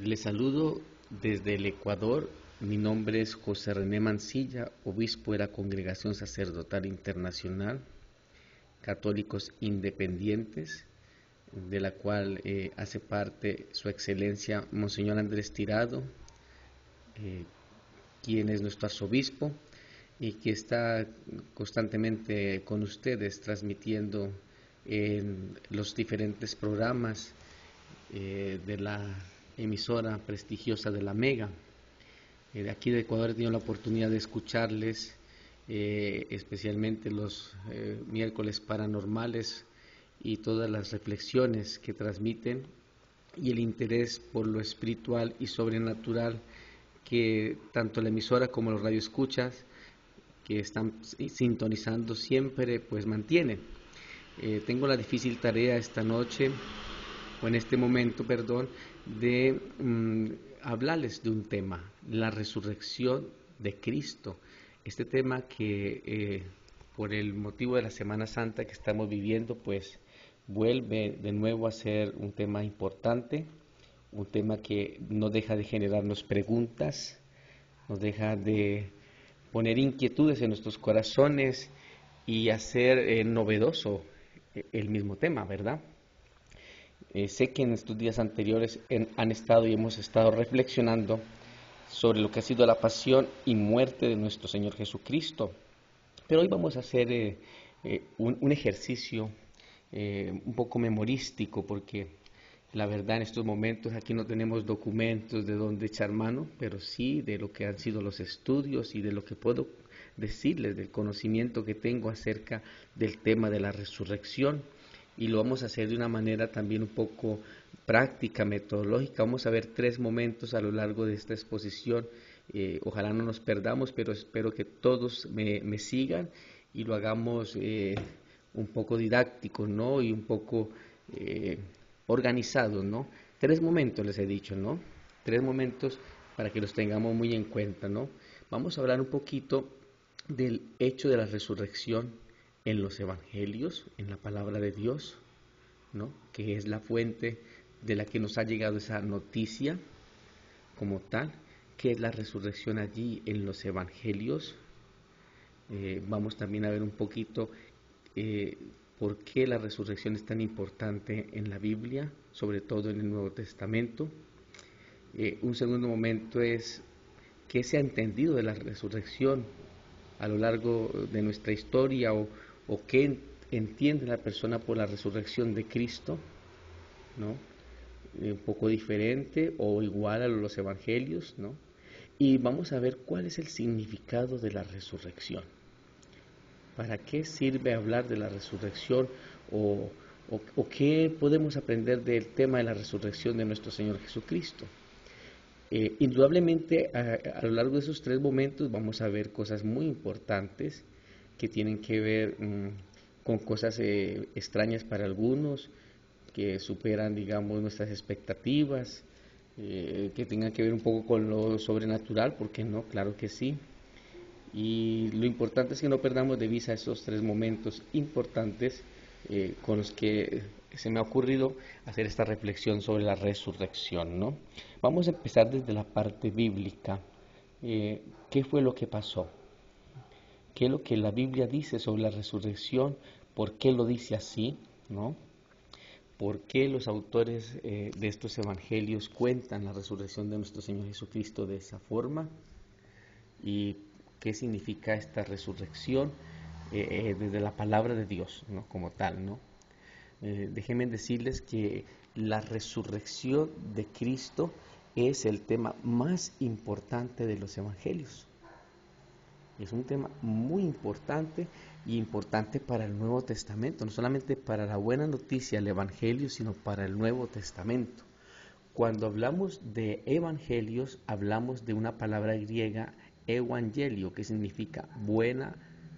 Les saludo desde el Ecuador. Mi nombre es José René Mancilla, obispo de la Congregación Sacerdotal Internacional, Católicos Independientes, de la cual hace parte Su Excelencia Monseñor Andrés Tirado, quien es nuestro arzobispo y que está constantemente con ustedes transmitiendo en los diferentes programas de la emisora prestigiosa de la Mega. De aquí de Ecuador he tenido la oportunidad de escucharles, especialmente los miércoles paranormales y todas las reflexiones que transmiten y el interés por lo espiritual y sobrenatural que tanto la emisora como los radioescuchas que están sintonizando siempre pues mantienen. Tengo la difícil tarea esta noche o en este momento, de hablarles de un tema, la resurrección de Cristo. Este tema que por el motivo de la Semana Santa que estamos viviendo, pues vuelve de nuevo a ser un tema importante, un tema que no deja de generarnos preguntas, nos deja de poner inquietudes en nuestros corazones y hacer novedoso el mismo tema, ¿verdad? Sé que en estos días anteriores han estado y hemos estado reflexionando sobre lo que ha sido la pasión y muerte de nuestro Señor Jesucristo. Pero hoy vamos a hacer un ejercicio un poco memorístico, porque la verdad en estos momentos aquí no tenemos documentos de dónde echar mano, pero sí de lo que han sido los estudios y de lo que puedo decirles, del conocimiento que tengo acerca del tema de la resurrección. Y lo vamos a hacer de una manera también un poco práctica, metodológica. Vamos a ver 3 momentos a lo largo de esta exposición. Ojalá no nos perdamos, pero espero que todos me sigan y lo hagamos un poco didáctico, ¿no? Y un poco organizado, ¿no? 3 momentos les he dicho, ¿no? 3 momentos para que los tengamos muy en cuenta, ¿no? Vamos a hablar un poquito del hecho de la resurrección en los evangelios, en la palabra de Dios, ¿no? Que es la fuente de la que nos ha llegado esa noticia como tal, que es la resurrección allí en los evangelios. Vamos también a ver un poquito por qué la resurrección es tan importante en la Biblia, sobre todo en el Nuevo Testamento. Un segundo momento es qué se ha entendido de la resurrección a lo largo de nuestra historia o qué entiende la persona por la resurrección de Cristo, ¿no? Un poco diferente o igual a los evangelios, ¿no? Y vamos a ver cuál es el significado de la resurrección. ¿Para qué sirve hablar de la resurrección o qué podemos aprender del tema de la resurrección de nuestro Señor Jesucristo? Indudablemente a lo largo de esos 3 momentos vamos a ver cosas muy importantes que tienen que ver con cosas extrañas para algunos, que superan, digamos, nuestras expectativas, que tengan que ver un poco con lo sobrenatural, ¿por qué no? Claro que sí. Y lo importante es que no perdamos de vista esos 3 momentos importantes con los que se me ha ocurrido hacer esta reflexión sobre la resurrección, ¿no? Vamos a empezar desde la parte bíblica. ¿Qué fue lo que pasó? ¿Qué es lo que la Biblia dice sobre la resurrección? ¿Por qué lo dice así? ¿No? ¿Por qué los autores de estos evangelios cuentan la resurrección de nuestro Señor Jesucristo de esa forma? ¿Y qué significa esta resurrección desde la palabra de Dios, ¿no? Como tal, ¿no? Déjenme decirles que la resurrección de Cristo es el tema más importante de los evangelios. Es un tema muy importante y importante para el Nuevo Testamento, no solamente para la buena noticia del Evangelio, sino para el Nuevo Testamento. Cuando hablamos de evangelios, hablamos de una palabra griega, evangelio, que significa buena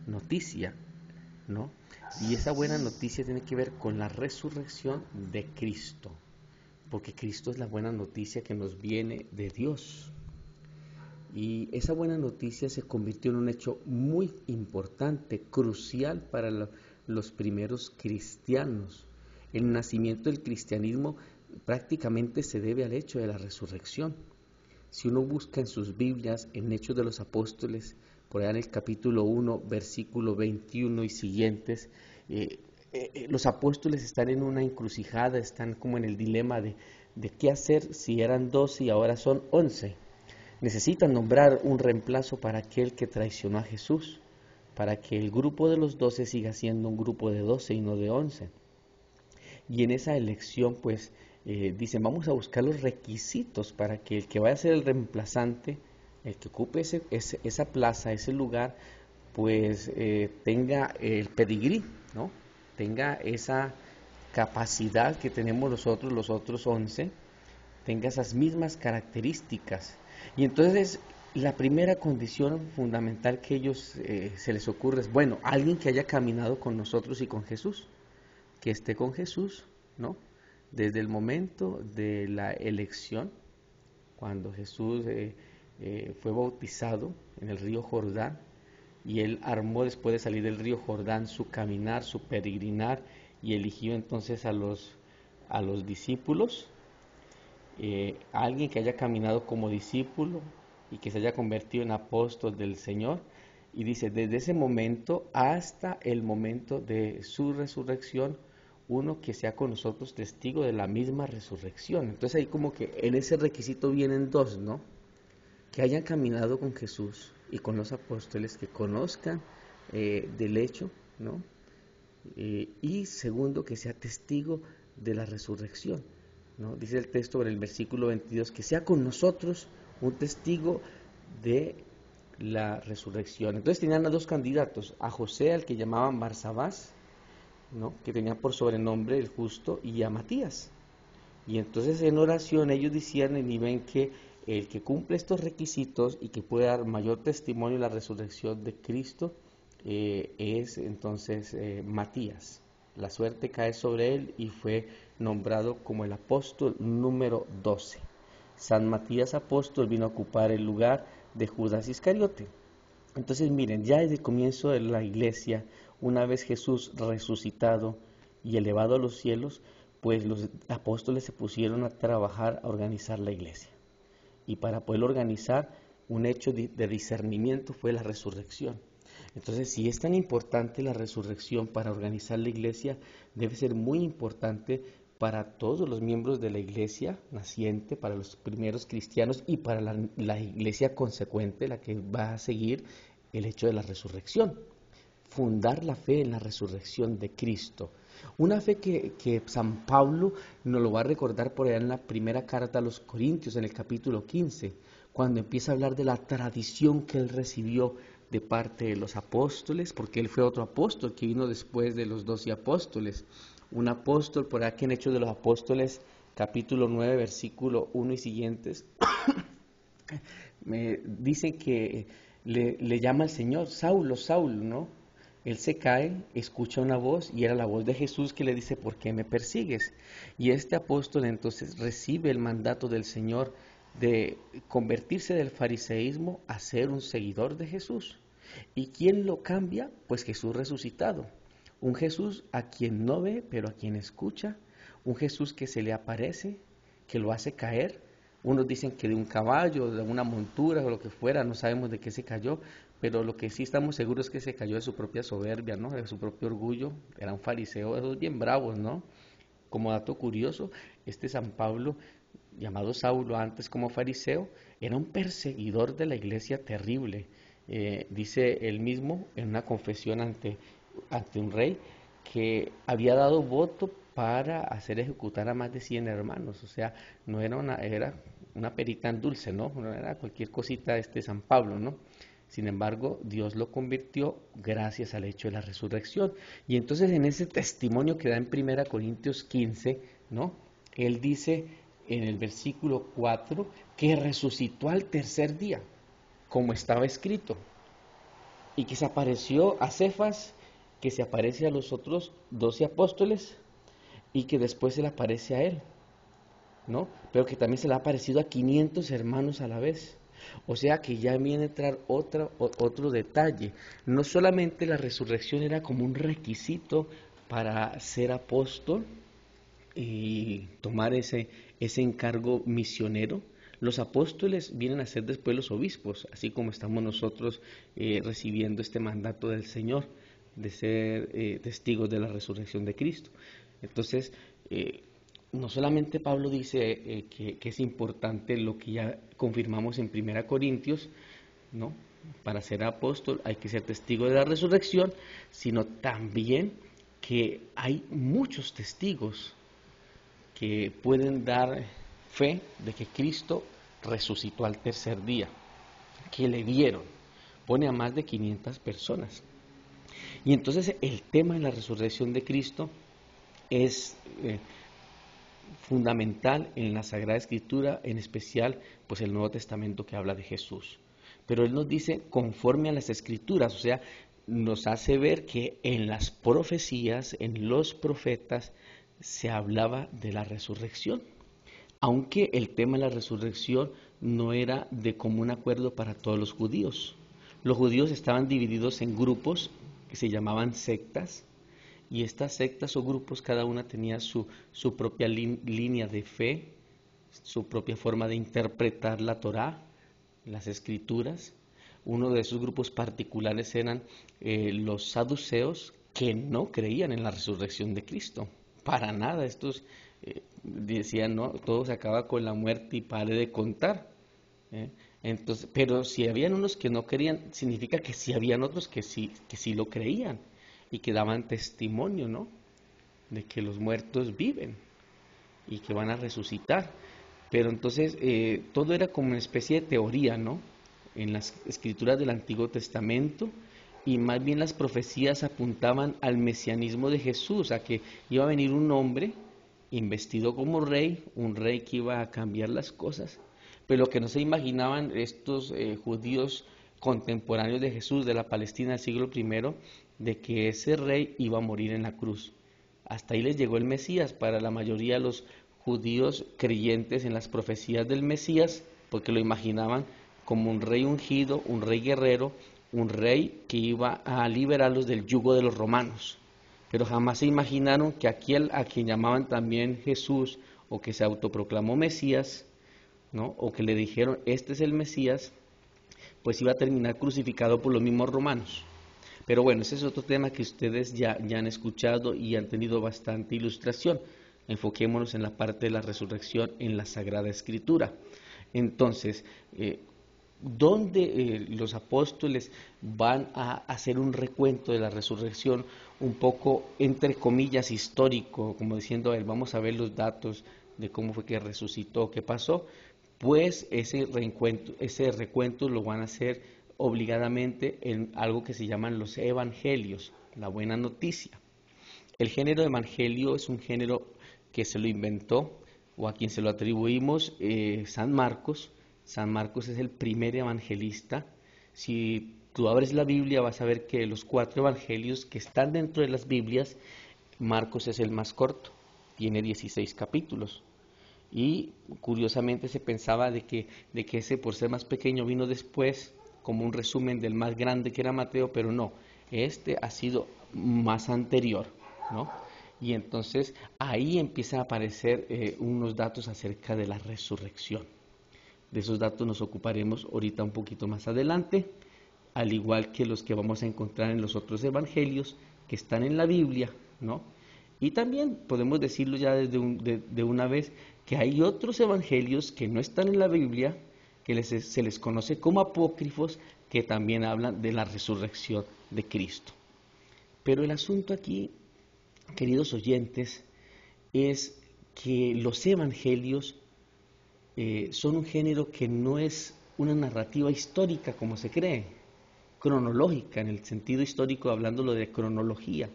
noticia, ¿no? Y esa buena noticia tiene que ver con la resurrección de Cristo, porque Cristo es la buena noticia que nos viene de Dios. Y esa buena noticia se convirtió en un hecho muy importante, crucial para los primeros cristianos. El nacimiento del cristianismo prácticamente se debe al hecho de la resurrección. Si uno busca en sus Biblias, en Hechos de los Apóstoles, por allá en el capítulo 1, versículo 21 y siguientes, los apóstoles están en una encrucijada, están como en el dilema de qué hacer si eran 12 y ahora son 11. Necesitan nombrar un reemplazo para aquel que traicionó a Jesús, para que el grupo de los 12 siga siendo un grupo de 12 y no de 11. Y en esa elección, pues, dicen, vamos a buscar los requisitos para que el que vaya a ser el reemplazante, el que ocupe esa plaza, ese lugar, pues tenga el pedigrí, ¿no? Tenga esa capacidad que tenemos nosotros, los otros 11, tenga esas mismas características. Y entonces la primera condición fundamental que ellos se les ocurre es, bueno, alguien que haya caminado con nosotros y con Jesús, que esté con Jesús, ¿no? Desde el momento de la elección, cuando Jesús fue bautizado en el río Jordán, y él armó después de salir del río Jordán su caminar, su peregrinar, y eligió entonces a los discípulos, alguien que haya caminado como discípulo y que se haya convertido en apóstol del Señor, y dice, desde ese momento hasta el momento de su resurrección, uno que sea con nosotros testigo de la misma resurrección. Entonces ahí como que en ese requisito vienen dos, ¿no? Que hayan caminado con Jesús y con los apóstoles, que conozcan del hecho, ¿no? Y segundo, que sea testigo de la resurrección, ¿no? Dice el texto en el versículo 22, que sea con nosotros un testigo de la resurrección. Entonces tenían a dos candidatos, a José, al que llamaban Barsabás, ¿no? Que tenía por sobrenombre el justo, y a Matías. Y entonces en oración ellos decían y ven que el que cumple estos requisitos y que puede dar mayor testimonio de la resurrección de Cristo es entonces Matías. La suerte cae sobre él y fue nombrado como el apóstol número 12. San Matías apóstol vino a ocupar el lugar de Judas Iscariote. Entonces miren, ya desde el comienzo de la iglesia, una vez Jesús resucitado y elevado a los cielos, pues los apóstoles se pusieron a trabajar a organizar la iglesia. Y para poder organizar, un hecho de discernimiento fue la resurrección. Entonces, si es tan importante la resurrección para organizar la iglesia, debe ser muy importante para todos los miembros de la iglesia naciente, para los primeros cristianos y para la iglesia consecuente, la que va a seguir el hecho de la resurrección. Fundar la fe en la resurrección de Cristo. Una fe que San Pablo nos lo va a recordar por allá en la primera carta a los Corintios, en el capítulo 15, cuando empieza a hablar de la tradición que él recibió de parte de los apóstoles, porque él fue otro apóstol que vino después de los 12 apóstoles. Un apóstol, por aquí en Hechos de los Apóstoles, capítulo 9, versículo 1 y siguientes, me dicen que le llama al Señor, Saulo, Saulo, ¿no? Él se cae, escucha una voz y era la voz de Jesús que le dice, ¿por qué me persigues? Y este apóstol entonces recibe el mandato del Señor de convertirse del fariseísmo a ser un seguidor de Jesús. ¿Y quién lo cambia? Pues Jesús resucitado. Un Jesús a quien no ve, pero a quien escucha. Un Jesús que se le aparece, que lo hace caer. Unos dicen que de un caballo, de una montura o lo que fuera, no sabemos de qué se cayó, pero lo que sí estamos seguros es que se cayó de su propia soberbia, ¿no? De su propio orgullo. Era un fariseo, esos bien bravos, ¿no? Como dato curioso, este San Pablo, llamado Saulo antes como fariseo, era un perseguidor de la iglesia terrible. Dice él mismo en una confesión ante un rey que había dado voto para hacer ejecutar a más de 100 hermanos. O sea, no era una perita en dulce, ¿no? No era cualquier cosita San Pablo, ¿no? Sin embargo, Dios lo convirtió gracias al hecho de la resurrección. Y entonces en ese testimonio que da en 1 Corintios 15, ¿no? Él dice en el versículo 4 que resucitó al tercer día, como estaba escrito, y que se apareció a Cefas, que se aparece a los otros 12 apóstoles, y que después se le aparece a él, ¿no? Pero que también se le ha aparecido a 500 hermanos a la vez. O sea que ya viene a entrar otro detalle. No solamente la resurrección era como un requisito para ser apóstol, y tomar ese encargo misionero. Los apóstoles vienen a ser después los obispos, así como estamos nosotros recibiendo este mandato del Señor de ser testigos de la resurrección de Cristo. Entonces, no solamente Pablo dice que es importante lo que ya confirmamos en 1 Corintios, ¿no? Para ser apóstol hay que ser testigo de la resurrección, sino también que hay muchos testigos que pueden dar fe de que Cristo resucitó al tercer día, que le vieron. Pone a más de 500 personas. Y entonces el tema de la resurrección de Cristo es fundamental en la Sagrada Escritura, en especial pues el Nuevo Testamento que habla de Jesús. Pero Él nos dice conforme a las Escrituras, o sea, nos hace ver que en las profecías, en los profetas, se hablaba de la resurrección. Aunque el tema de la resurrección no era de común acuerdo para todos los judíos. Los judíos estaban divididos en grupos que se llamaban sectas, y estas sectas o grupos cada una tenía su propia línea de fe, su propia forma de interpretar la Torá, las escrituras. Uno de esos grupos particulares eran los saduceos, que no creían en la resurrección de Cristo, para nada. Estos decían, no, todo se acaba con la muerte y pare de contar. Entonces, pero si habían unos que no creían, significa que sí habían otros que sí lo creían y que daban testimonio, ¿no?, de que los muertos viven y que van a resucitar. Pero entonces todo era como una especie de teoría, ¿no?, en las escrituras del Antiguo Testamento, y más bien las profecías apuntaban al mesianismo de Jesús, a que iba a venir un hombre investido como rey, un rey que iba a cambiar las cosas. Pero lo que no se imaginaban estos judíos contemporáneos de Jesús, de la Palestina del siglo I, de que ese rey iba a morir en la cruz. Hasta ahí les llegó el Mesías. Para la mayoría de los judíos creyentes en las profecías del Mesías, porque lo imaginaban como un rey ungido, un rey guerrero, un rey que iba a liberarlos del yugo de los romanos. Pero jamás se imaginaron que aquel a quien llamaban también Jesús, o que se autoproclamó Mesías, ¿no?, o que le dijeron este es el Mesías, pues iba a terminar crucificado por los mismos romanos. Pero bueno, ese es otro tema que ustedes ya han escuchado y han tenido bastante ilustración. Enfoquémonos en la parte de la resurrección en la Sagrada Escritura. Entonces, ¿dónde los apóstoles van a hacer un recuento de la resurrección un poco, entre comillas, histórico, como diciendo, a ver, vamos a ver los datos de cómo fue que resucitó, qué pasó? Pues ese recuento lo van a hacer obligadamente en algo que se llaman los evangelios, la buena noticia. El género evangelio es un género que se lo inventó, o a quien se lo atribuimos, San Marcos. San Marcos es el primer evangelista. Si tú abres la Biblia vas a ver que de los 4 evangelios que están dentro de las Biblias, Marcos es el más corto, tiene 16 capítulos. Y curiosamente se pensaba de que ese, por ser más pequeño, vino después como un resumen del más grande que era Mateo, pero no, este ha sido más anterior, ¿no? Y entonces ahí empiezan a aparecer unos datos acerca de la resurrección. De esos datos nos ocuparemos ahorita un poquito más adelante, al igual que los que vamos a encontrar en los otros evangelios que están en la Biblia, ¿no? Y también podemos decirlo ya de una vez, que hay otros evangelios que no están en la Biblia, que se les conoce como apócrifos, que también hablan de la resurrección de Cristo. Pero el asunto aquí, queridos oyentes, es que los evangelios son un género que no es una narrativa histórica como se cree, cronológica, en el sentido histórico, hablándolo de cronología.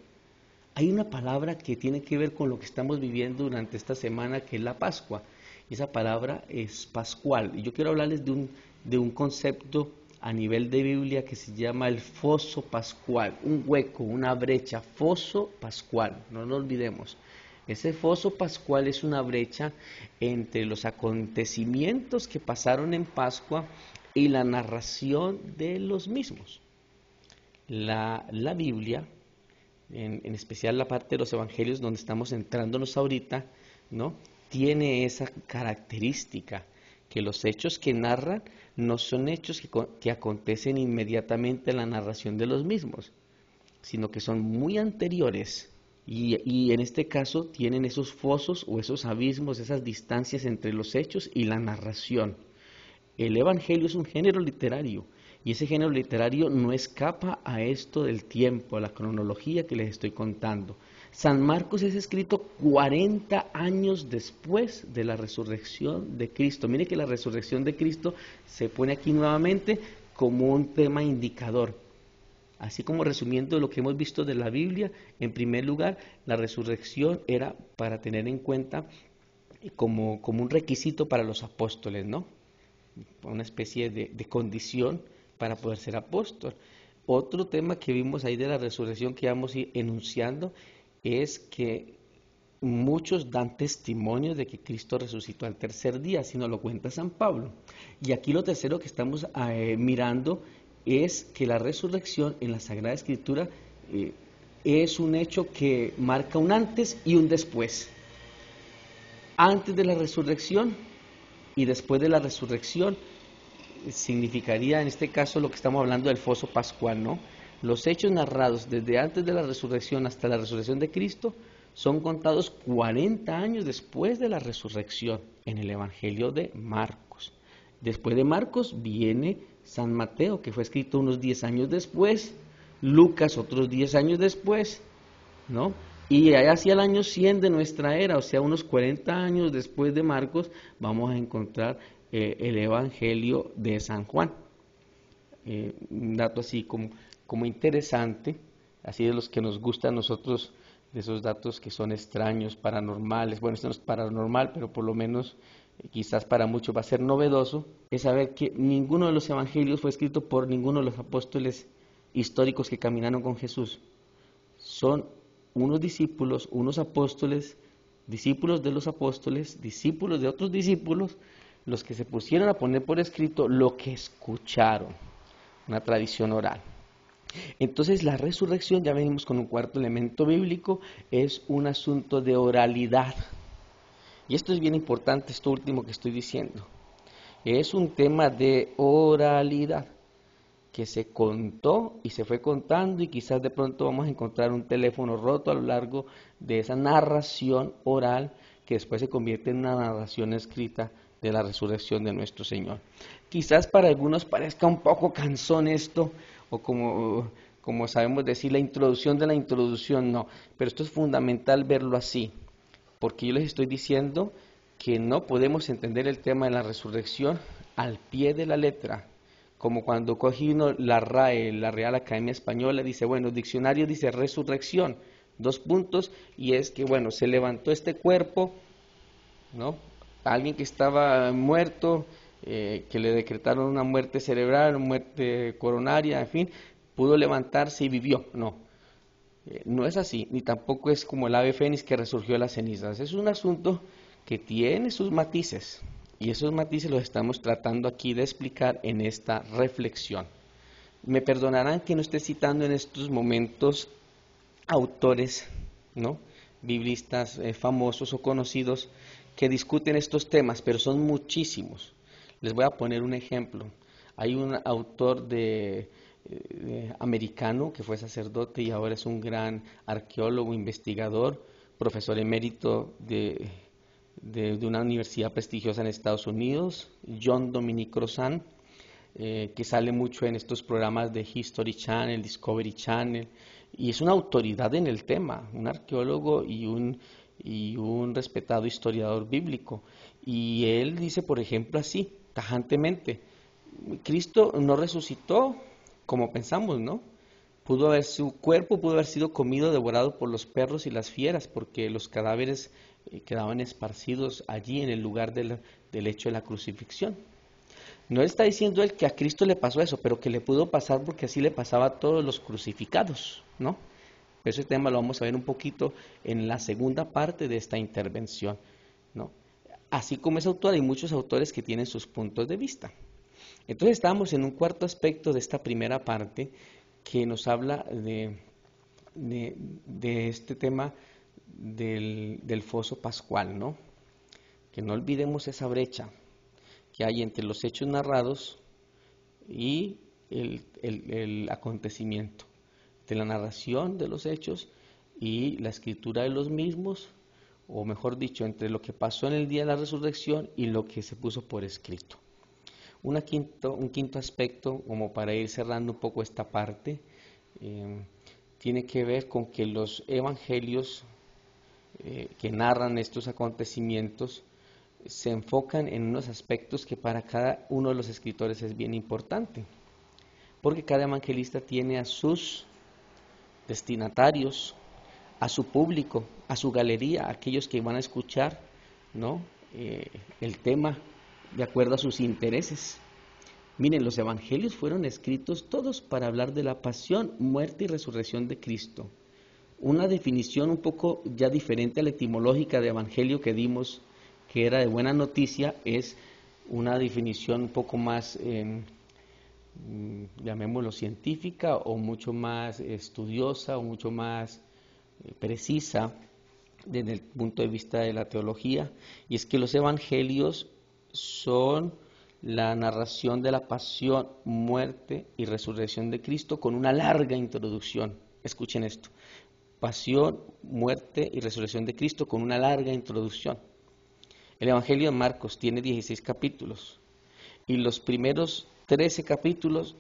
Hay una palabra que tiene que ver con lo que estamos viviendo durante esta semana, que es la Pascua. Esa palabra es pascual. Y yo quiero hablarles de un concepto a nivel de Biblia que se llama el foso pascual, un hueco, una brecha, foso pascual, no lo olvidemos. Ese foso pascual es una brecha entre los acontecimientos que pasaron en Pascua y la narración de los mismos. La Biblia, en especial la parte de los evangelios donde estamos centrándonos ahorita, ¿no? Tiene esa característica, que los hechos que narran no son hechos que acontecen inmediatamente en la narración de los mismos, sino que son muy anteriores y en este caso tienen esos fosos o esos abismos, esas distancias entre los hechos y la narración. El Evangelio es un género literario y ese género literario no escapa a esto del tiempo, a la cronología que les estoy contando. San Marcos es escrito 40 años después de la resurrección de Cristo. Mire que la resurrección de Cristo se pone aquí nuevamente como un tema indicador. Así como resumiendo lo que hemos visto de la Biblia, en primer lugar, la resurrección era para tener en cuenta como un requisito para los apóstoles, ¿no? Una especie de condición para poder ser apóstol. Otro tema que vimos ahí de la resurrección que vamos a ir enunciando es que muchos dan testimonio de que Cristo resucitó al tercer día, si nos lo cuenta San Pablo. Y aquí lo tercero que estamos mirando es que la resurrección en la Sagrada Escritura es un hecho que marca un antes y un después. Antes de la resurrección y después de la resurrección significaría en este caso lo que estamos hablando del foso pascual, ¿no? Los hechos narrados desde antes de la resurrección hasta la resurrección de Cristo son contados 40 años después de la resurrección en el Evangelio de Marcos. Después de Marcos viene San Mateo, que fue escrito unos 10 años después, Lucas otros 10 años después, ¿no? Y hacia el año 100 de nuestra era, o sea, unos 40 años después de Marcos, vamos a encontrar el Evangelio de San Juan. Un dato así como interesante, así de los que nos gustan a nosotros, de esos datos que son extraños, paranormales. Bueno, esto no es paranormal, pero por lo menos quizás para muchos va a ser novedoso, es saber que ninguno de los evangelios fue escrito por ninguno de los apóstoles históricos que caminaron con Jesús. Son unos discípulos, unos apóstoles, discípulos de los apóstoles, discípulos de otros discípulos, los que se pusieron a poner por escrito lo que escucharon, una tradición oral. Entonces la resurrección, ya venimos con un cuarto elemento bíblico, es un asunto de oralidad. Y esto es bien importante, esto último que estoy diciendo. Es un tema de oralidad que se contó y se fue contando y quizás de pronto vamos a encontrar un teléfono roto a lo largo de esa narración oral que después se convierte en una narración escrita de la resurrección de nuestro Señor. Quizás para algunos parezca un poco cansón esto, o como sabemos decir, la introducción de la introducción, no, pero esto es fundamental verlo así, porque yo les estoy diciendo que no podemos entender el tema de la resurrección al pie de la letra, como cuando cogí uno la RAE, la Real Academia Española, dice, bueno, diccionario dice resurrección, 2 puntos, y es que, bueno, se levantó este cuerpo, ¿no? Alguien que estaba muerto, que le decretaron una muerte cerebral, una muerte coronaria, en fin, pudo levantarse y vivió. No, no es así, ni tampoco es como el ave fénix que resurgió de las cenizas. Es un asunto que tiene sus matices, y esos matices los estamos tratando aquí de explicar en esta reflexión. Me perdonarán que no esté citando en estos momentos autores, ¿no?, biblistas famosos o conocidos que discuten estos temas, pero son muchísimos. Les voy a poner un ejemplo. Hay un autor americano que fue sacerdote y ahora es un gran arqueólogo, investigador, profesor emérito de una universidad prestigiosa en Estados Unidos, John Dominic Crozan, que sale mucho en estos programas de History Channel, Discovery Channel, y es una autoridad en el tema, un arqueólogo y un respetado historiador bíblico. Y él dice, por ejemplo, así, tajantemente, Cristo no resucitó como pensamos, ¿no? Su cuerpo pudo haber sido comido, devorado por los perros y las fieras, porque los cadáveres quedaban esparcidos allí en el lugar del hecho de la crucifixión. No está diciendo él que a Cristo le pasó eso, pero que le pudo pasar porque así le pasaba a todos los crucificados, ¿no? Ese tema lo vamos a ver un poquito en la segunda parte de esta intervención, ¿no? Así como ese autor, hay muchos autores que tienen sus puntos de vista. Entonces estamos en un cuarto aspecto de esta primera parte que nos habla de este tema del foso pascual, ¿no? que no olvidemos esa brecha que hay entre los hechos narrados y el acontecimiento, de la narración de los hechos y la escritura de los mismos, o mejor dicho, entre lo que pasó en el día de la resurrección y lo que se puso por escrito. Un quinto aspecto, como para ir cerrando un poco esta parte, tiene que ver con que los evangelios que narran estos acontecimientos se enfocan en unos aspectos que para cada uno de los escritores es bien importante, porque cada evangelista tiene a sus destinatarios, a su público, a su galería, a aquellos que van a escuchar, ¿no? El tema de acuerdo a sus intereses. Miren, los evangelios fueron escritos todos para hablar de la pasión, muerte y resurrección de Cristo. Una definición un poco ya diferente a la etimológica de evangelio que dimos, que era de buena noticia, es una definición un poco más, llamémoslo científica, o mucho más estudiosa, o mucho más precisa desde el punto de vista de la teología, y es que los evangelios son la narración de la pasión, muerte y resurrección de Cristo con una larga introducción. Escuchen esto: pasión, muerte y resurrección de Cristo con una larga introducción. El Evangelio de Marcos tiene 16 capítulos y los primeros 13 capítulos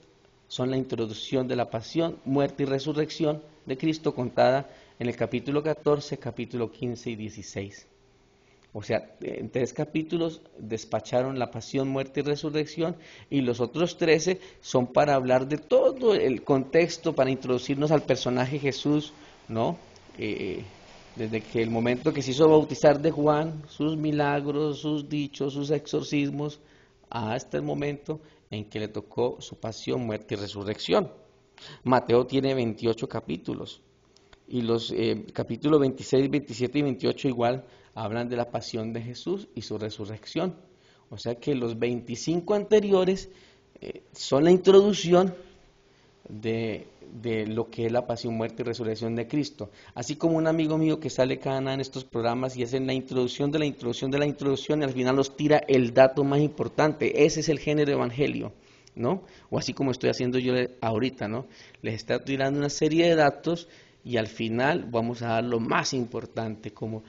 son la introducción de la pasión, muerte y resurrección de Cristo, contada en el capítulo 14, capítulo 15 y 16. O sea, en 3 capítulos despacharon la pasión, muerte y resurrección, y los otros 13 son para hablar de todo el contexto, para introducirnos al personaje Jesús, ¿no? Desde que el momento que se hizo bautizar de Juan, sus milagros, sus dichos, sus exorcismos, hasta el momento en que le tocó su pasión, muerte y resurrección. Mateo tiene 28 capítulos, y los capítulos 26, 27 y 28 igual hablan de la pasión de Jesús y su resurrección. O sea que los 25 anteriores son la introducción de lo que es la pasión, muerte y resurrección de Cristo. Así como un amigo mío que sale cada nada en estos programas y hacen la introducción de la introducción de la introducción, y al final nos tira el dato más importante. Ese es el género evangelio, ¿no? O así como estoy haciendo yo ahorita, ¿no? Les está tirando una serie de datos y al final vamos a dar lo más importante, como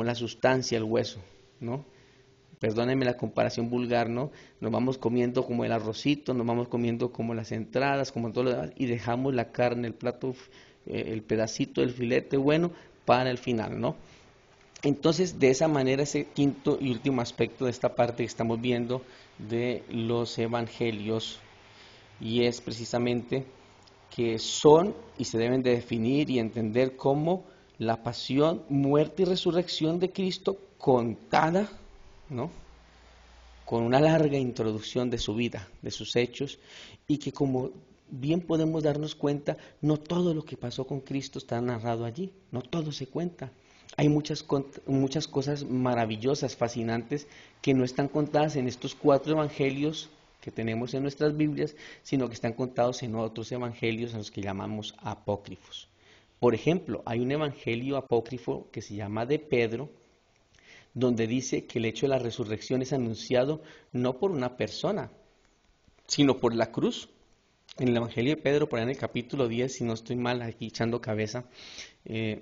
la sustancia, el hueso, ¿no? Perdónenme la comparación vulgar, ¿no? Nos vamos comiendo como el arrocito, nos vamos comiendo como las entradas, como todo lo demás, y dejamos la carne, el plato, el pedacito del filete bueno para el final, ¿no? Entonces, de esa manera, ese quinto y último aspecto de esta parte que estamos viendo de los evangelios, y es precisamente que son y se deben de definir y entender como la pasión, muerte y resurrección de Cristo contada, ¿no?, con una larga introducción de su vida, de sus hechos, y que como bien podemos darnos cuenta, no todo lo que pasó con Cristo está narrado allí, no todo se cuenta. Hay muchas cosas maravillosas, fascinantes, que no están contadas en estos 4 evangelios que tenemos en nuestras Biblias, sino que están contados en otros evangelios a los que llamamos apócrifos. Por ejemplo, hay un evangelio apócrifo que se llama de Pedro, donde dice que el hecho de la resurrección es anunciado no por una persona, sino por la cruz. En el Evangelio de Pedro, por ahí en el capítulo 10, si no estoy mal aquí echando cabeza,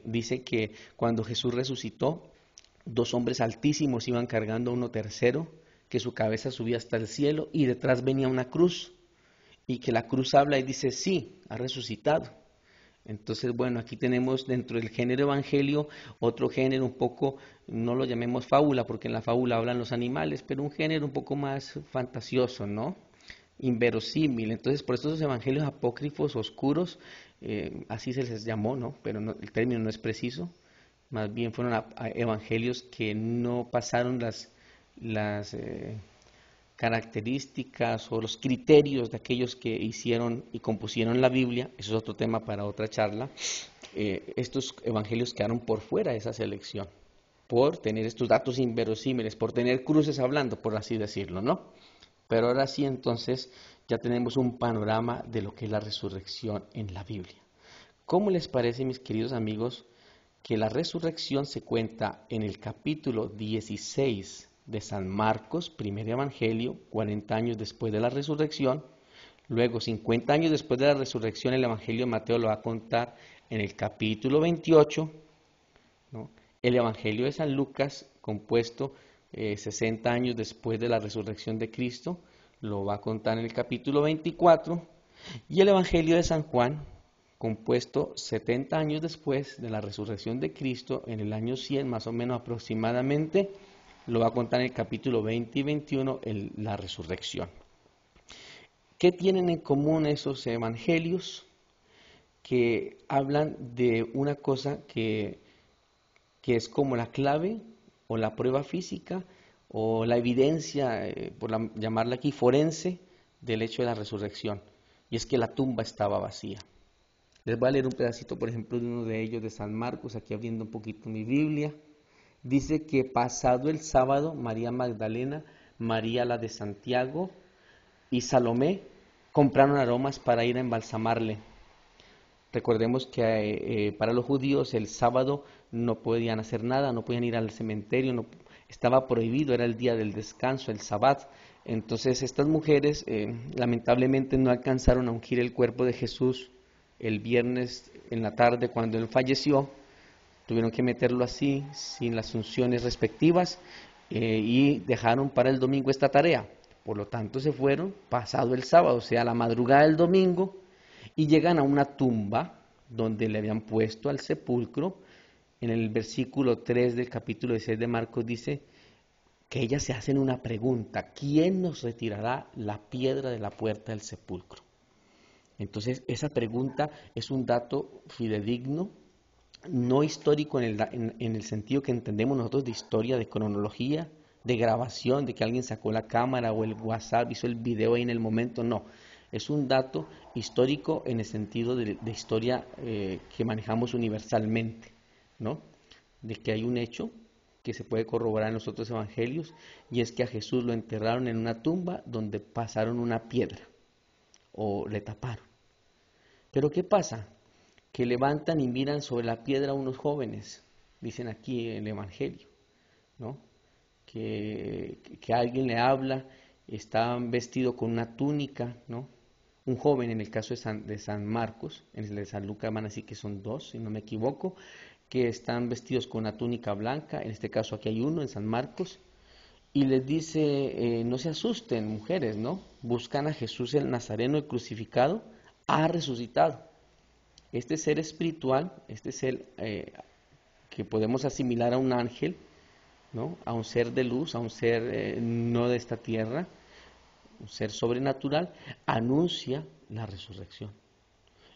dice que cuando Jesús resucitó, 2 hombres altísimos iban cargando a uno tercero, que su cabeza subía hasta el cielo y detrás venía una cruz, y que la cruz habla y dice, sí, ha resucitado. Entonces, bueno, aquí tenemos dentro del género evangelio otro género un poco, no lo llamemos fábula, porque en la fábula hablan los animales, pero un género un poco más fantasioso, ¿no? Inverosímil. Entonces, por estos evangelios apócrifos oscuros, así se les llamó, ¿no? Pero no, el término no es preciso, más bien fueron evangelios que no pasaron las características o los criterios de aquellos que hicieron y compusieron la Biblia. Eso es otro tema para otra charla. Estos evangelios quedaron por fuera de esa selección, por tener estos datos inverosímiles, por tener cruces hablando, por así decirlo, ¿no? Pero ahora sí, entonces, ya tenemos un panorama de lo que es la resurrección en la Biblia. ¿Cómo les parece, mis queridos amigos, que la resurrección se cuenta en el capítulo 16 de San Marcos, primer evangelio, 40 años después de la resurrección. Luego, 50 años después de la resurrección, el evangelio de Mateo lo va a contar en el capítulo 28, ¿no? El evangelio de San Lucas, compuesto 60 años después de la resurrección de Cristo, lo va a contar en el capítulo 24. Y el evangelio de San Juan, compuesto 70 años después de la resurrección de Cristo, en el año 100 más o menos aproximadamente, lo va a contar en el capítulo 20 y 21, la resurrección. ¿Qué tienen en común esos evangelios? Que hablan de una cosa que es como la clave o la prueba física o la evidencia, llamarla aquí forense, del hecho de la resurrección. Y es que la tumba estaba vacía. Les voy a leer un pedacito, por ejemplo, de uno de ellos de San Marcos, aquí abriendo un poquito mi Biblia. Dice que pasado el sábado, María Magdalena, María la de Santiago y Salomé compraron aromas para ir a embalsamarle. Recordemos que para los judíos el sábado no podían hacer nada, no podían ir al cementerio, estaba prohibido, era el día del descanso, el sabbat. Entonces estas mujeres lamentablemente no alcanzaron a ungir el cuerpo de Jesús el viernes en la tarde cuando él falleció. Tuvieron que meterlo así, sin las unciones respectivas, y dejaron para el domingo esta tarea. Por lo tanto se fueron pasado el sábado, o sea, la madrugada del domingo, y llegan a una tumba donde le habían puesto al sepulcro. En el versículo 3 del capítulo 16 de Marcos dice que ellas se hacen una pregunta: ¿quién nos retirará la piedra de la puerta del sepulcro? Entonces esa pregunta es un dato fidedigno, no histórico en el sentido que entendemos nosotros de historia, de cronología, de grabación, de que alguien sacó la cámara o el WhatsApp, hizo el video ahí en el momento, no. Es un dato histórico en el sentido de historia que manejamos universalmente, ¿no? De que hay un hecho que se puede corroborar en los otros evangelios, y es que a Jesús lo enterraron en una tumba donde pasaron una piedra o le taparon. Pero ¿qué pasa? Que levantan y miran sobre la piedra unos jóvenes, dicen aquí en el evangelio, ¿no? Que alguien le habla, estaban vestidos con una túnica, ¿no? Un joven en el caso de San Marcos, en el de San Lucas van a decir que son dos, si no me equivoco, que están vestidos con una túnica blanca, en este caso aquí hay uno en San Marcos, y les dice, no se asusten mujeres, ¿no? Buscan a Jesús el Nazareno, el crucificado, ha resucitado. Este ser espiritual, este ser que podemos asimilar a un ángel, ¿no? A un ser de luz, a un ser no de esta tierra, un ser sobrenatural, anuncia la resurrección.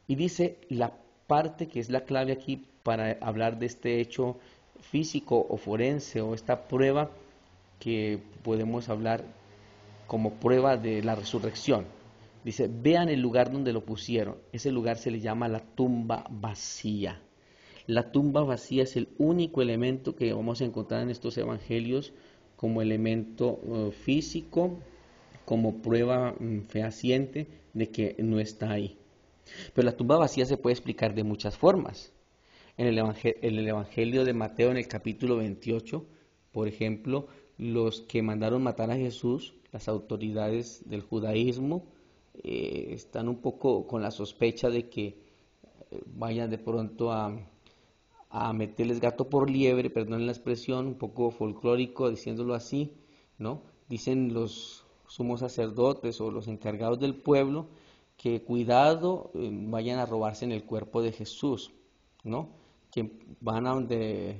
Y dice la parte que es la clave aquí para hablar de este hecho físico o forense o esta prueba que podemos hablar como prueba de la resurrección. Dice, vean el lugar donde lo pusieron. Ese lugar se le llama la tumba vacía. La tumba vacía es el único elemento que vamos a encontrar en estos evangelios como elemento físico, como prueba fehaciente de que no está ahí. Pero la tumba vacía se puede explicar de muchas formas. En el evangelio de Mateo, en el capítulo 28, por ejemplo, los que mandaron matar a Jesús, las autoridades del judaísmo, están un poco con la sospecha de que vayan de pronto a meterles gato por liebre, perdonen la expresión, un poco folclórico, diciéndolo así, ¿no? Dicen los sumos sacerdotes o los encargados del pueblo que cuidado, vayan a robarse en el cuerpo de Jesús, ¿no? Que van a donde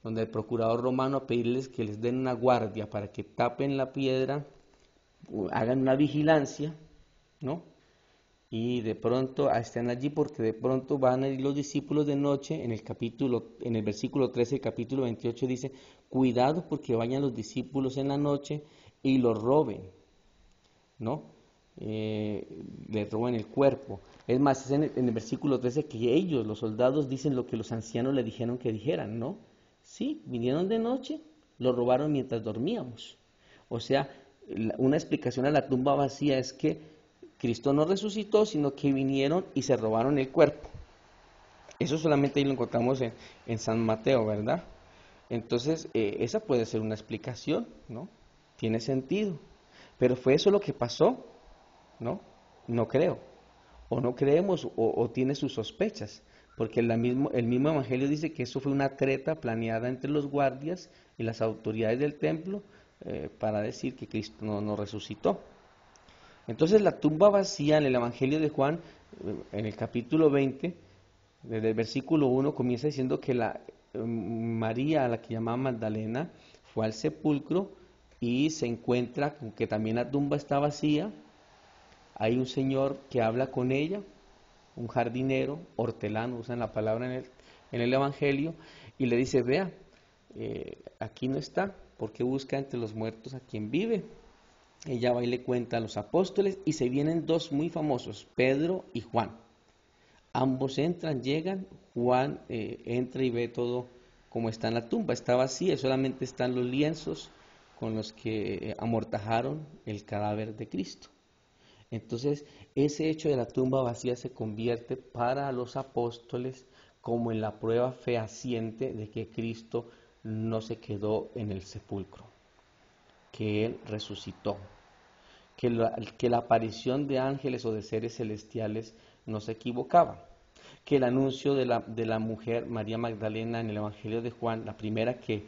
el procurador romano a pedirles que les den una guardia para que tapen la piedra, hagan una vigilancia, ¿no? Y de pronto estén allí porque de pronto van a ir los discípulos de noche. En el versículo 13 del capítulo 28 dice, cuidado porque vayan los discípulos en la noche y lo roben, ¿no? Le roban el cuerpo. Es más, es en el versículo 13 que ellos, los soldados, dicen lo que los ancianos le dijeron que dijeran, ¿no? Sí, vinieron de noche, lo robaron mientras dormíamos. O sea, una explicación a la tumba vacía es que Cristo no resucitó, sino que vinieron y se robaron el cuerpo. Eso solamente ahí lo encontramos en San Mateo, ¿verdad? Entonces, esa puede ser una explicación, ¿no? Tiene sentido. Pero ¿fue eso lo que pasó? ¿No? No creo. O no creemos o tiene sus sospechas. Porque el mismo Evangelio dice que eso fue una treta planeada entre los guardias y las autoridades del templo para decir que Cristo no resucitó. Entonces la tumba vacía en el Evangelio de Juan, en el capítulo 20, desde el versículo 1, comienza diciendo que María, a la que llamaba Magdalena, fue al sepulcro y se encuentra con que también la tumba está vacía. Hay un señor que habla con ella, un jardinero, hortelano, usan la palabra en el Evangelio, y le dice, vea, aquí no está, ¿por qué busca entre los muertos a quien vive? Ella va y le cuenta a los apóstoles y se vienen dos muy famosos, Pedro y Juan. Ambos entran, llegan, Juan entra y ve todo como está en la tumba, está vacía, solamente están los lienzos con los que amortajaron el cadáver de Cristo. Entonces, ese hecho de la tumba vacía se convierte para los apóstoles como en la prueba fehaciente de que Cristo no se quedó en el sepulcro, que Él resucitó, que la aparición de ángeles o de seres celestiales no se equivocaba, que el anuncio de la mujer María Magdalena en el Evangelio de Juan, la primera que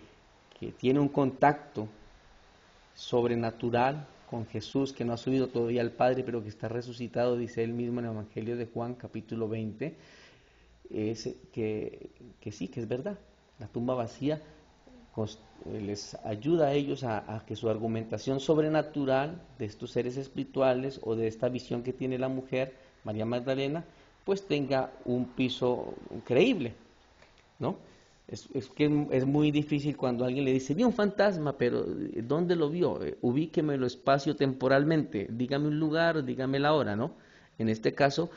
tiene un contacto sobrenatural con Jesús, que no ha subido todavía al Padre, pero que está resucitado, dice él mismo en el Evangelio de Juan, capítulo 20, es que sí, que es verdad. La tumba vacía les ayuda a ellos a que su argumentación sobrenatural de estos seres espirituales o de esta visión que tiene la mujer, María Magdalena, pues tenga un piso creíble, ¿no? Es que es muy difícil cuando alguien le dice, vi un fantasma, pero ¿dónde lo vio? Ubíquemelo espacio-temporalmente, dígame un lugar, dígame la hora, ¿no? En este caso,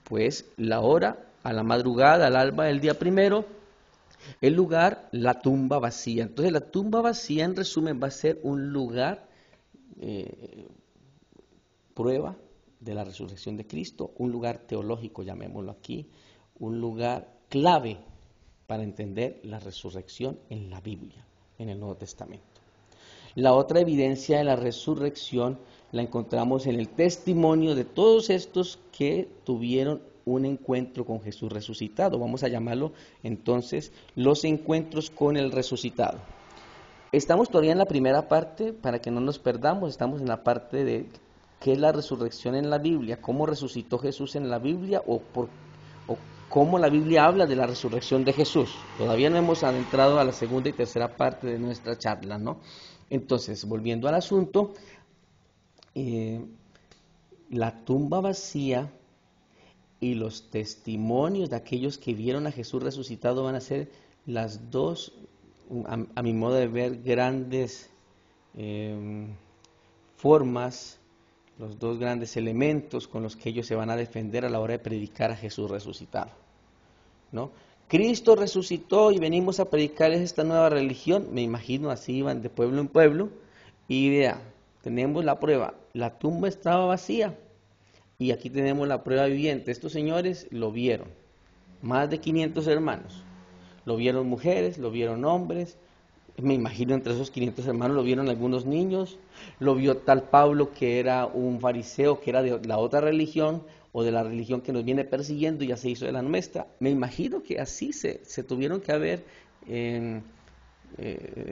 pues la hora, a la madrugada, al alba del día primero, el lugar, la tumba vacía. Entonces la tumba vacía, en resumen, va a ser un lugar, prueba de la resurrección de Cristo, un lugar teológico, llamémoslo aquí, un lugar clave para entender la resurrección en la Biblia, en el Nuevo Testamento. La otra evidencia de la resurrección la encontramos en el testimonio de todos estos que tuvieron un encuentro con Jesús resucitado. Vamos a llamarlo entonces los encuentros con el resucitado. Estamos todavía en la primera parte, para que no nos perdamos, estamos en la parte de qué es la resurrección en la Biblia, cómo resucitó Jesús en la Biblia o cómo la Biblia habla de la resurrección de Jesús. Todavía no hemos adentrado a la segunda y tercera parte de nuestra charla, ¿no? Entonces, volviendo al asunto, la tumba vacía y los testimonios de aquellos que vieron a Jesús resucitado van a ser las dos, a mi modo de ver, grandes formas, los dos grandes elementos con los que ellos se van a defender a la hora de predicar a Jesús resucitado, ¿no? Cristo resucitó y venimos a predicarles esta nueva religión. Me imagino así iban de pueblo en pueblo y vea, tenemos la prueba, la tumba estaba vacía y aquí tenemos la prueba viviente. Estos señores lo vieron, más de 500 hermanos, lo vieron mujeres, lo vieron hombres. Me imagino entre esos 500 hermanos lo vieron algunos niños, lo vio tal Pablo que era un fariseo, que era de la otra religión o de la religión que nos viene persiguiendo y ya se hizo de la nuestra. Me imagino que así se tuvieron que haber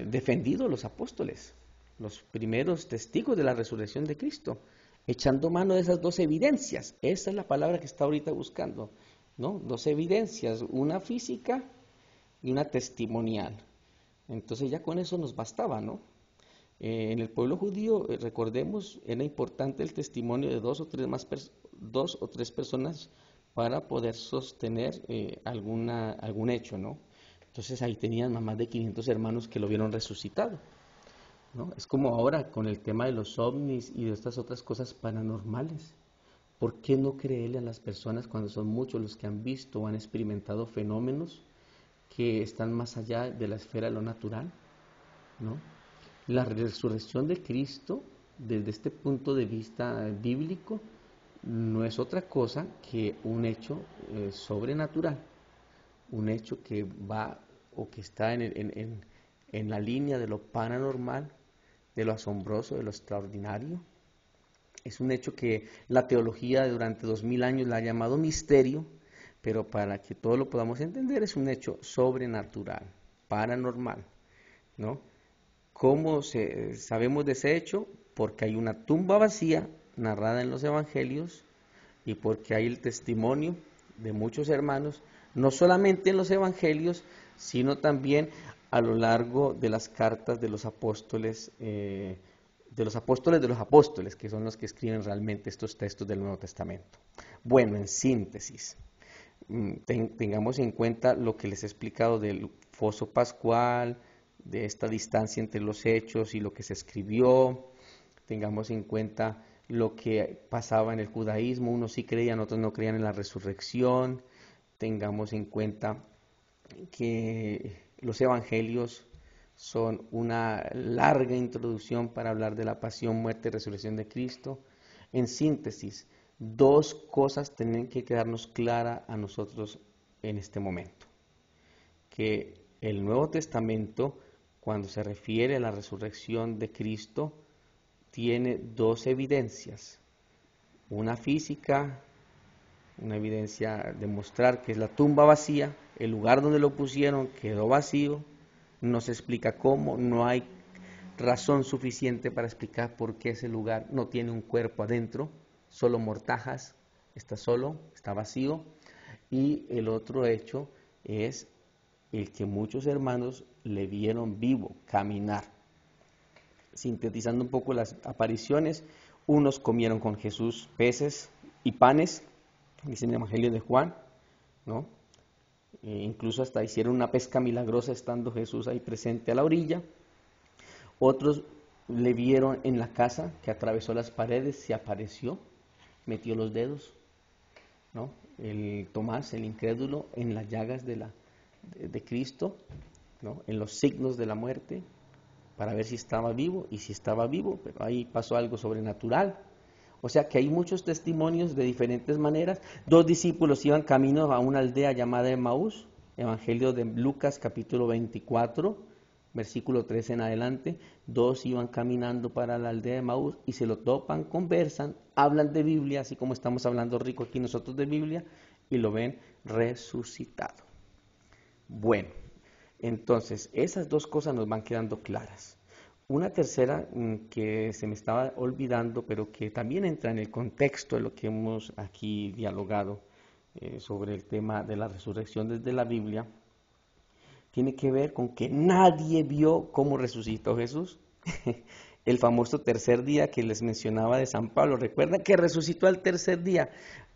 defendido los apóstoles, los primeros testigos de la resurrección de Cristo, echando mano de esas dos evidencias. Esa es la palabra que está ahorita buscando, ¿no? Dos evidencias, una física y una testimonial. Entonces ya con eso nos bastaba, ¿no? En el pueblo judío, recordemos, era importante el testimonio de dos o tres personas para poder sostener algún hecho, ¿no? Entonces ahí tenían más de 500 hermanos que lo vieron resucitado, ¿no? Es como ahora con el tema de los ovnis y de estas otras cosas paranormales. ¿Por qué no creerle a las personas cuando son muchos los que han visto o han experimentado fenómenos que están más allá de la esfera de lo natural, ¿no? La resurrección de Cristo, desde este punto de vista bíblico, no es otra cosa que un hecho sobrenatural, un hecho que va o que está en la línea de lo paranormal, de lo asombroso, de lo extraordinario. Es un hecho que la teología durante 2000 años la ha llamado misterio, pero para que todos lo podamos entender es un hecho sobrenatural, paranormal, ¿no? ¿Cómo sabemos de ese hecho? Porque hay una tumba vacía narrada en los evangelios y porque hay el testimonio de muchos hermanos, no solamente en los evangelios, sino también a lo largo de las cartas de los apóstoles, que son los que escriben realmente estos textos del Nuevo Testamento. Bueno, en síntesis, tengamos en cuenta lo que les he explicado del foso pascual, de esta distancia entre los hechos y lo que se escribió. Tengamos en cuenta lo que pasaba en el judaísmo, unos sí creían, otros no creían en la resurrección. Tengamos en cuenta que los evangelios son una larga introducción para hablar de la pasión, muerte y resurrección de Cristo. En síntesis, dos cosas tienen que quedarnos claras a nosotros en este momento. Que el Nuevo Testamento, cuando se refiere a la resurrección de Cristo, tiene dos evidencias. Una física, una evidencia de mostrar que es la tumba vacía, el lugar donde lo pusieron quedó vacío, no se explica cómo, no hay razón suficiente para explicar por qué ese lugar no tiene un cuerpo adentro, solo mortajas, está solo, está vacío. Y el otro hecho es el que muchos hermanos le vieron vivo, caminar. Sintetizando un poco las apariciones, unos comieron con Jesús peces y panes, dice en el Evangelio de Juan, ¿no? Incluso hasta hicieron una pesca milagrosa estando Jesús ahí presente a la orilla. Otros le vieron en la casa, que atravesó las paredes, se apareció, metió los dedos, ¿no? El Tomás, el incrédulo, en las llagas de Cristo, ¿no? En los signos de la muerte, para ver si estaba vivo, y si estaba vivo, pero ahí pasó algo sobrenatural. O sea que hay muchos testimonios de diferentes maneras. Dos discípulos iban camino a una aldea llamada Emaús, Evangelio de Lucas capítulo 24, versículo 13 en adelante. Dos iban caminando para la aldea de Emaús y se lo topan, conversan, hablan de Biblia, así como estamos hablando rico aquí nosotros de Biblia, y lo ven resucitado. Bueno, entonces esas dos cosas nos van quedando claras. Una tercera que se me estaba olvidando, pero que también entra en el contexto de lo que hemos aquí dialogado sobre el tema de la resurrección desde la Biblia, tiene que ver con que nadie vio cómo resucitó Jesús. El famoso tercer día que les mencionaba de San Pablo, ¿recuerdan que resucitó al tercer día?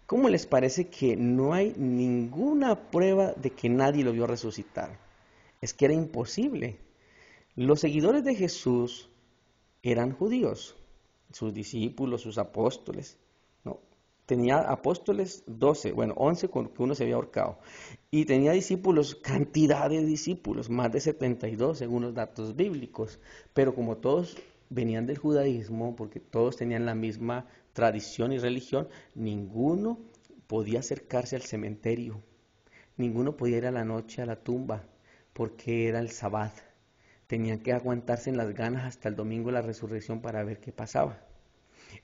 ¿Cómo les parece que no hay ninguna prueba de que nadie lo vio resucitar? Es que era imposible. Los seguidores de Jesús eran judíos, sus discípulos, sus apóstoles, ¿no? Tenía apóstoles 12, bueno, 11 con que uno se había ahorcado, y tenía discípulos, cantidad de discípulos, más de 72 según los datos bíblicos, pero como todos venían del judaísmo, porque todos tenían la misma tradición y religión, ninguno podía acercarse al cementerio, ninguno podía ir a la noche a la tumba, porque era el sabbat. Tenían que aguantarse en las ganas hasta el domingo de la resurrección para ver qué pasaba.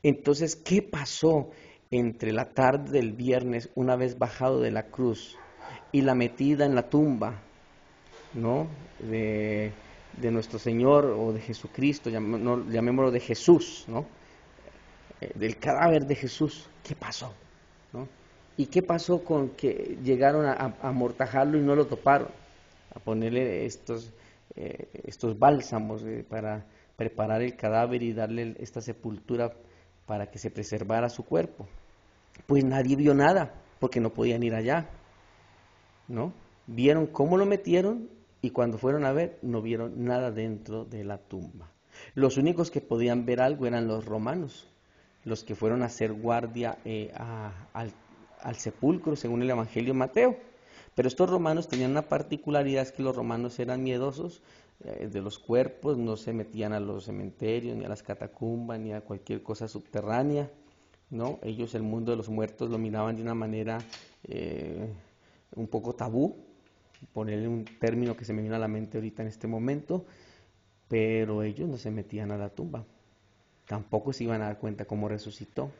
Entonces, ¿qué pasó entre la tarde del viernes, una vez bajado de la cruz, y la metida en la tumba, ¿no? de nuestro Señor o de Jesucristo, llamémoslo de Jesús, ¿no? Del cadáver de Jesús? ¿Qué pasó? ¿No? ¿Y qué pasó con que llegaron a amortajarlo y no lo toparon? A ponerle estos bálsamos para preparar el cadáver y darle esta sepultura para que se preservara su cuerpo. Pues nadie vio nada, porque no podían ir allá, ¿no? Vieron cómo lo metieron y cuando fueron a ver no vieron nada dentro de la tumba. Los únicos que podían ver algo eran los romanos, los que fueron a hacer guardia al sepulcro, según el Evangelio de Mateo. Pero estos romanos tenían una particularidad, es que los romanos eran miedosos de los cuerpos, no se metían a los cementerios, ni a las catacumbas, ni a cualquier cosa subterránea, ¿no? Ellos el mundo de los muertos lo miraban de una manera un poco tabú, ponerle un término que se me vino a la mente ahorita en este momento, pero ellos no se metían a la tumba, tampoco se iban a dar cuenta cómo resucitó.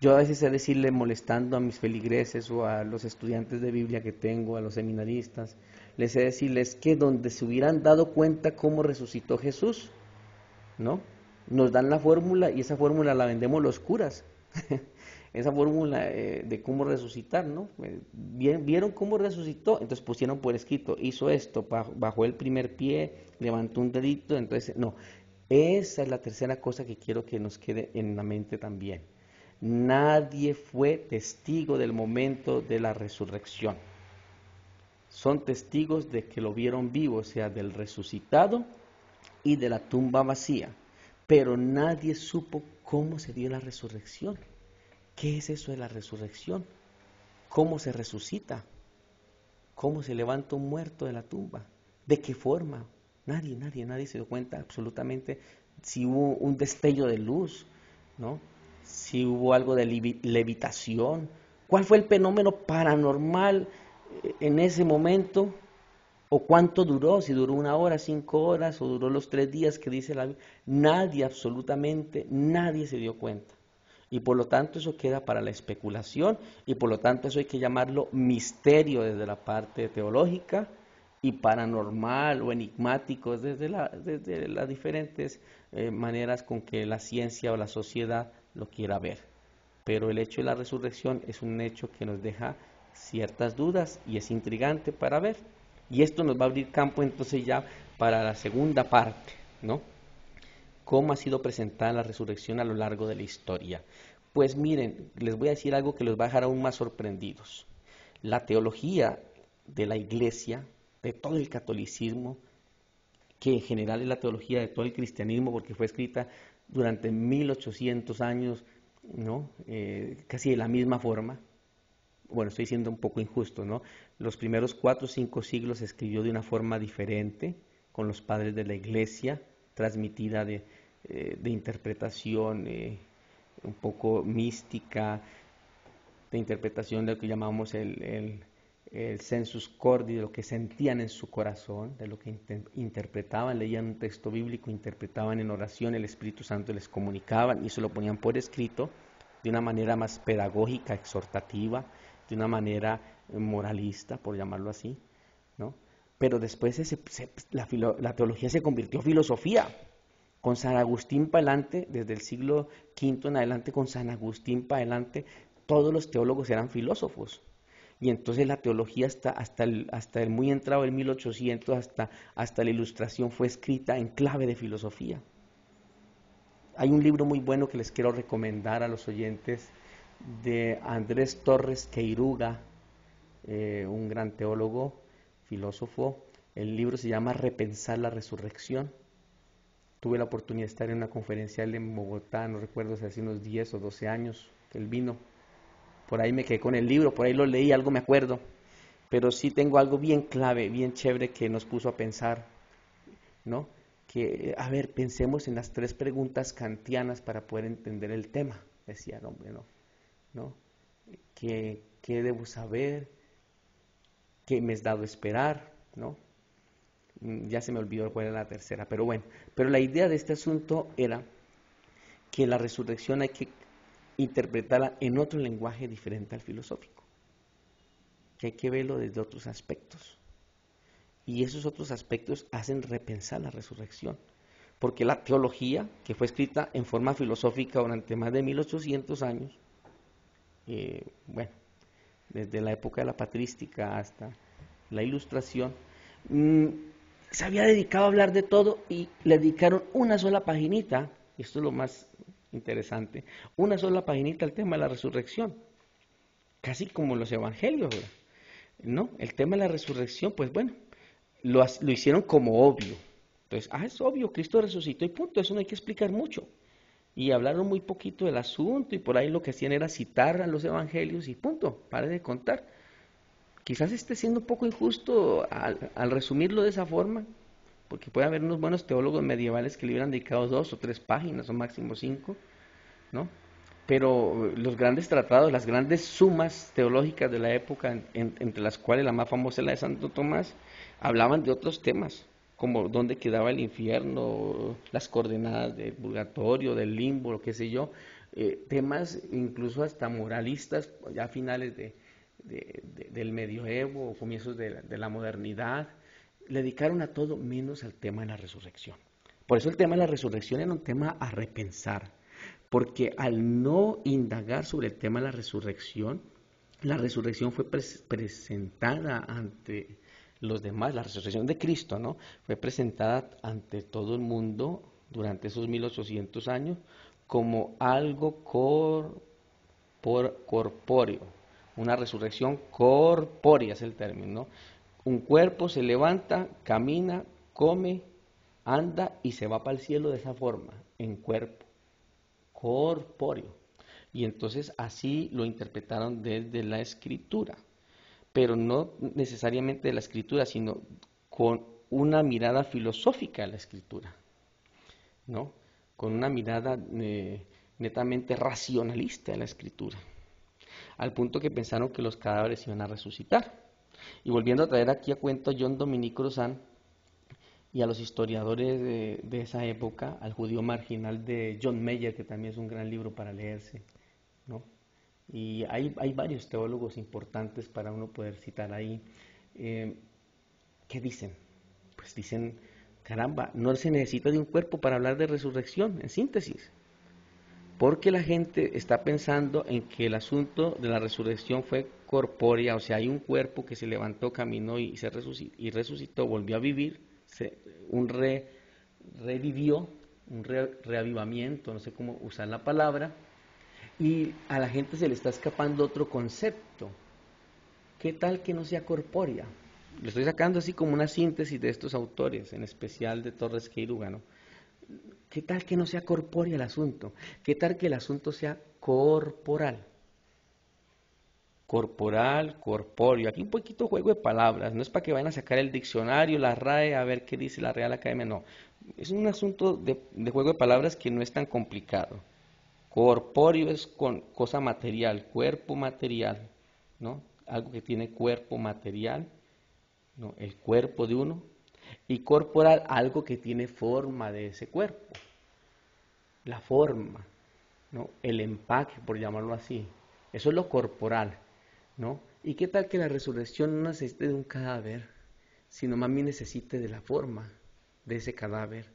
Yo a veces he de decirle, molestando a mis feligreses o a los estudiantes de Biblia que tengo, a los seminaristas, les he de decirles que donde se hubieran dado cuenta cómo resucitó Jesús, ¿no? Nos dan la fórmula y esa fórmula la vendemos los curas. Esa fórmula de cómo resucitar, ¿no? Vieron cómo resucitó, entonces pusieron por escrito, hizo esto, bajó el primer pie, levantó un dedito, entonces, no. Esa es la tercera cosa que quiero que nos quede en la mente también. Nadie fue testigo del momento de la resurrección. Son testigos de que lo vieron vivo, o sea, del resucitado y de la tumba vacía. Pero nadie supo cómo se dio la resurrección. ¿Qué es eso de la resurrección? ¿Cómo se resucita? ¿Cómo se levanta un muerto de la tumba? ¿De qué forma? Nadie se dio cuenta absolutamente si hubo un destello de luz, ¿no? Si hubo algo de levitación. ¿Cuál fue el fenómeno paranormal en ese momento? ¿O cuánto duró? Si duró 1 hora, 5 horas, o duró los 3 días que dice la Biblia. Nadie, absolutamente nadie se dio cuenta. Y por lo tanto eso queda para la especulación, y por lo tanto eso hay que llamarlo misterio desde la parte teológica, y paranormal o enigmático desde las diferentes maneras con que la ciencia o la sociedad lo quiera ver. Pero el hecho de la resurrección es un hecho que nos deja ciertas dudas y es intrigante para ver. Y esto nos va a abrir campo entonces ya para la segunda parte, ¿no? ¿Cómo ha sido presentada la resurrección a lo largo de la historia? Pues miren, les voy a decir algo que los va a dejar aún más sorprendidos. La teología de la Iglesia, de todo el catolicismo, que en general es la teología de todo el cristianismo, porque fue escrita durante 1800 años, ¿no? Casi de la misma forma. Bueno, estoy siendo un poco injusto, ¿no? Los primeros 4 o 5 siglos se escribió de una forma diferente, con los padres de la Iglesia, transmitida de interpretación un poco mística, de interpretación de lo que llamamos el sensus cordi, de lo que sentían en su corazón, de lo que interpretaban, leían un texto bíblico, interpretaban en oración, el Espíritu Santo les comunicaban y se lo ponían por escrito de una manera más pedagógica, exhortativa, de una manera moralista, por llamarlo así, ¿no? Pero después la teología se convirtió en filosofía. Con San Agustín para adelante, desde el siglo V en adelante, con San Agustín para adelante, todos los teólogos eran filósofos. Y entonces la teología hasta el muy entrado del 1800, hasta la Ilustración, fue escrita en clave de filosofía. Hay un libro muy bueno que les quiero recomendar a los oyentes, de Andrés Torres Queiruga, un gran teólogo, filósofo. El libro se llama Repensar la Resurrección. Tuve la oportunidad de estar en una conferencia en Bogotá, no recuerdo si hace unos 10 o 12 años que él vino. Por ahí me quedé con el libro, por ahí lo leí, algo me acuerdo. Pero sí tengo algo bien clave, bien chévere que nos puso a pensar, ¿no? Que, a ver, pensemos en las 3 preguntas kantianas para poder entender el tema, decía el hombre, ¿no? ¿Qué debo saber? ¿Qué me es dado esperar? ¿No? Ya se me olvidó cuál era la tercera, pero bueno. Pero la idea de este asunto era que la resurrección hay que interpretarla en otro lenguaje diferente al filosófico, que hay que verlo desde otros aspectos. Y esos otros aspectos hacen repensar la resurrección, porque la teología, que fue escrita en forma filosófica durante más de 1800 años, bueno, desde la época de la patrística hasta la Ilustración, se había dedicado a hablar de todo y le dedicaron una sola paginita, y esto es lo más interesante, una sola paginita al tema de la resurrección, casi como los evangelios, ¿no? El tema de la resurrección, pues bueno, lo hicieron como obvio. Entonces, es obvio, Cristo resucitó y punto, eso no hay que explicar mucho. Y hablaron muy poquito del asunto y por ahí lo que hacían era citar a los evangelios y punto, pare de contar. Quizás esté siendo un poco injusto al resumirlo de esa forma, porque puede haber unos buenos teólogos medievales que le hubieran dedicado 2 o 3 páginas o máximo 5, ¿no? pero los grandes tratados, las grandes sumas teológicas de la época, entre las cuales la más famosa es la de Santo Tomás, hablaban de otros temas, como dónde quedaba el infierno, las coordenadas del purgatorio, del limbo, lo qué sé yo, temas incluso hasta moralistas, ya a finales del medioevo, comienzos de la modernidad, le dedicaron a todo menos al tema de la resurrección. Por eso el tema de la resurrección era un tema a repensar, porque al no indagar sobre el tema de la resurrección fue presentada ante los demás, la resurrección de Cristo, ¿no? Fue presentada ante todo el mundo durante esos 1800 años como algo corpóreo, una resurrección corpórea es el término, ¿no? Un cuerpo se levanta, camina, come, anda y se va para el cielo de esa forma, en cuerpo corpóreo. Y entonces así lo interpretaron desde la escritura, pero no necesariamente de la escritura, sino con una mirada filosófica de la escritura, ¿no? Con una mirada netamente racionalista de la escritura, al punto que pensaron que los cadáveres iban a resucitar. Y volviendo a traer aquí a cuento a John Dominic Cruzan y a los historiadores de esa época, al judío marginal de John Mayer, que también es un gran libro para leerse, ¿no? Y hay varios teólogos importantes para uno poder citar ahí. ¿Qué dicen? Pues dicen, caramba, no se necesita de un cuerpo para hablar de resurrección, en síntesis. Porque la gente está pensando en que el asunto de la resurrección fue corpórea, o sea, hay un cuerpo que se levantó, caminó y resucitó, volvió a vivir, revivió, reavivamiento, no sé cómo usar la palabra, y a la gente se le está escapando otro concepto. ¿Qué tal que no sea corpórea? Le estoy sacando así como una síntesis de estos autores, en especial de Torres Queiruga, ¿no? ¿Qué tal que no sea corpóreo el asunto? ¿Qué tal que el asunto sea corporal? Corporal, corpóreo. Aquí un poquito juego de palabras. No es para que vayan a sacar el diccionario, la RAE, a ver qué dice la Real Academia. No. Es un asunto de juego de palabras que no es tan complicado. Corpóreo es con cosa material, cuerpo material, ¿no? Algo que tiene cuerpo material, ¿no? El cuerpo de uno. Y corporal, algo que tiene forma de ese cuerpo. La forma, ¿no? El empaque, por llamarlo así. Eso es lo corporal, ¿no? ¿Y qué tal que la resurrección no necesite de un cadáver, sino más bien necesite de la forma de ese cadáver?